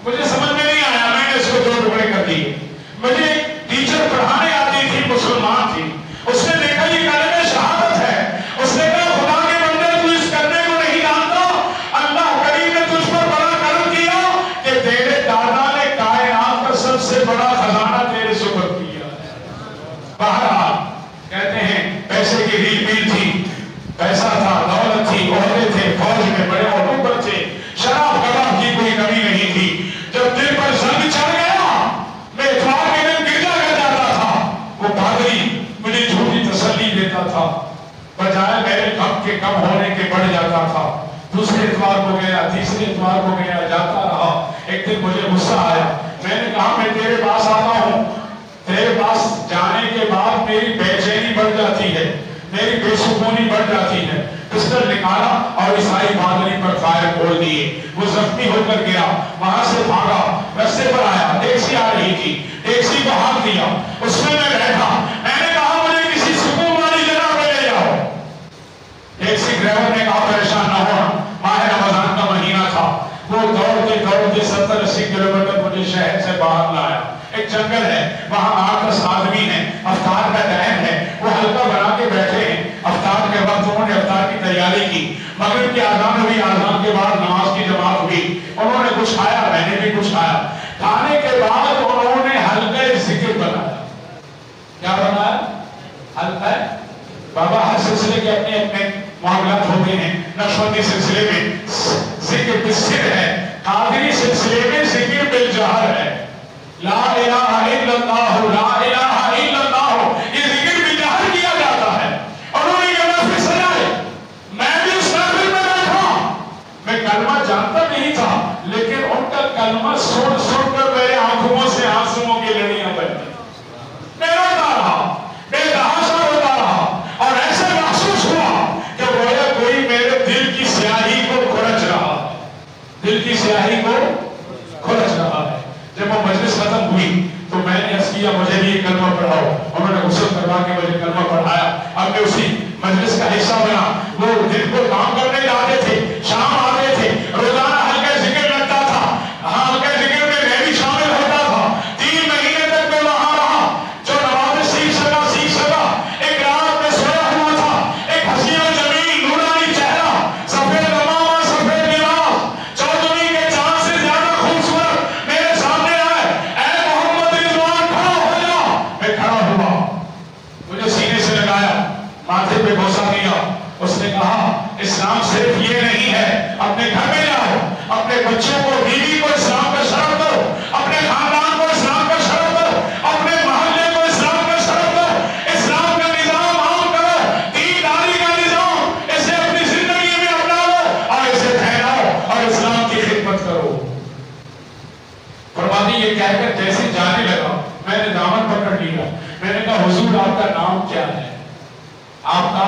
مجھے سمجھ میں نہیں آیا، میں نے اس کو 2 ٹکڑے کر دیے. مجھے ٹیچر پڑھانے آتی تھی، مسلمان تھی. اس نے دیکھا یہ کلمہ شہادت ہے. اس نے کہا خدا کے بندے تو اس کرنے کو نہیں جانتا، اللہ کریم نے تجھ پر بڑا کرم کیا کہ تیرے دادا نے کائنات کا سب سے بڑا خزانہ تیرے سپرد کیا. بہرحال کہتے ہیں پیسے کی ریل میل تھی، پیسہ تھا، دولت تھی، عہدے تھے، فوج میں بڑے عہدوں پر تھے، شراب کباب کی کوئی کمی نہیں تھی. جب دل پر زنگ چڑھ گیا میں اتوار کے دن گرجا کر جاتا تھا. وہ پادری مجھے جھوٹی تسلی دیتا تھا، بجائے میرے غم کے کم ہونے کے بڑھ جاتا تھا. دوسرے اتوار کو گیا، تیسرے اتوار کو گیا، جاتا رہا. ایک دن مجھے غصہ آیا. میں نے کہا میں تیرے پاس آتا ہوں، تیرے پاس جانے کے بعد میری بے چینی بڑھ جاتی ہے، میری بے سکونی بڑھ جاتی ہے. پسٹل نکالا اور عیسائی پادری پر فائر کھول دیے. وہ زخمی ہو کر گیا، وہاں سے بھاگا، رستے پر آیا، ٹیکسی آ رہی تھی، ٹیکسی کو ہاتھ دیا، اس میں بیٹھا. میں نے کہا مجھے کسی سکون والی جگہ پہ لے جاؤ. ٹیکسی ڈرائیور نے کہا پریشان نہ ہونا، ماہ رمضان کا مہینہ تھا. وہ دوڑتے 70-80 کلومیٹر مجھے شہر سے باہر لایا. ایک جنگل ہے، وہاں 8-10 آدمی ہیں، افطار کا ٹائم ہے، وہ حلقہ بنا کے بیٹھے ہیں. افطار کے وقت انہوں نے افطار کی تیاری کی. مغرب کی اذان ہوئی، اذان کے بعد نماز کی جماعت ہوئی. انہوں نے کچھ کھایا، میں نے بھی کچھ کھایا. کھانے کے بعد انہوں نے حلقہ ذکر بنایا. کیا بنایا؟ حلقہ. بابا ہر سلسلے کے اپنے اپنے معاملات ہوتے ہیں. نقشبندی سلسلے میں ذکر بالسر ہے، قادری سلسلے میں ذکر بالجہر ہے. لا الہ الا اللہ، لا الہ الا اللہ، یہ ذکر بالجہر کیا جاتا ہے. انہوں نے یہ محفل سجائے، میں بھی اس محفل میں بیٹھا. میں کلمہ جانتا نہیں تھا لیکن ان کا کلمہ سن سن کر میرے آنکھوں سے آنسوؤں کی لڑیاں بن گئی. میں روتا رہا، بے تحاشا روتا رہا اور ایسے محسوس ہوا کہ گویا کوئی میرے دل کی سیاہی کو کھرچ رہا ہے، دل کی سیاہی کو کھرچ رہا ہے. جب وہ مجلس ختم ہوئی تو میں نے عرض کیا مجھے بھی یہ کلمہ پڑھاؤ. انہوں نے غسل کروا کے مجھے کلمہ پڑھایا. اب میں اسی مجلس کا حصہ بنا. وہ دن کو کام کرنے جاتے تھے، شام آتے تھے، روزانہ ہلکا ذکر لگتا تھا. ہلکا ذکر میں میں بھی شامل ہوتا تھا. 3 مہینے تک میں وہاں رہا. جو نماز سیکھ سکا. ایک رات میں سویا ہوا تھا، ایک حسین و جمیل نورانی چہرہ، سفید امامہ، سفید لباس، چودھویں کے چاند سے زیادہ خوبصورت میرے سامنے آئے. اے محمد رضوان کھڑا ہو جا. میں کھڑا ہوا، مجھے سینے سے لگایا، ماتھے پہ بوسہ دیا. اس نے کہا اسلام صرف یہ نہیں ہے، اپنے گھر میں جاؤ، اپنے بچوں کو، بیوی کو اسلام کا شرف دو، اپنے خاندان کو اسلام کا شرف دو، اپنے محلے کو اسلام کا شرف دو. اسلام کا نظام عام کرو، دینداری کا نظام اسے اپنی زندگی میں اپناؤ اور اسے پھیلاؤ اور اسلام کی خدمت کرو. فرماتی یہ کہہ کر جیسے جانے لگا میں نے دامن پکڑ لیا. میں نے کہا حضور آپ کا نام کیا ہے؟ آپ کا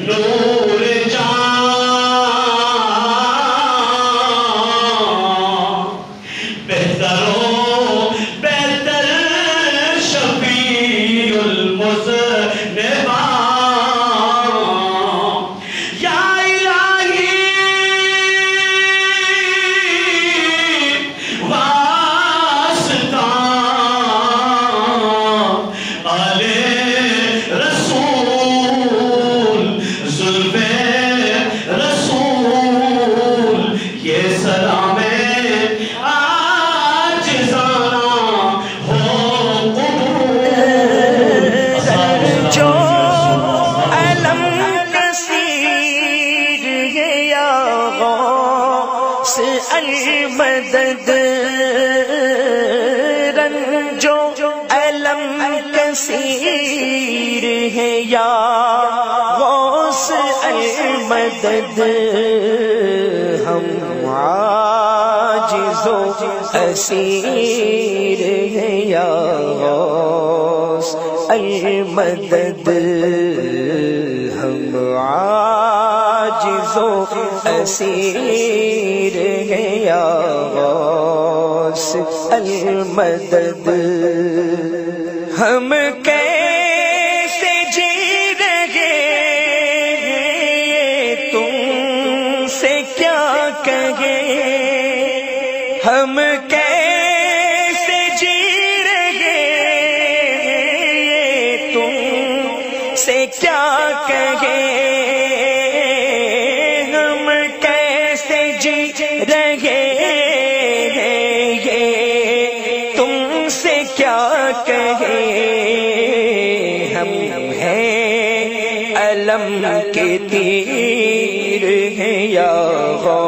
نور جان بہتر و بہتر شفیع المذنبان یا الہی واسطہ آل رسول ظلم رسول یہ سلام عاجزانہ ہو قبول جو علم کثیر ہے یا غوث المدد رنجو علم کثیر ہے یا غوث المدد ہم عاجز و اسیر ہے یا غوث المدد ہم عاجز و اسیر ہے یا غوث المدد ہم کیسے جی رہے تم سے کیا کہیں ہم کیسے جی رہے تم سے کیا کہیں ہم کیسے جی رہے تم سے کیا کہیں ہم ہیں علم کے تیر ہیں یا غوث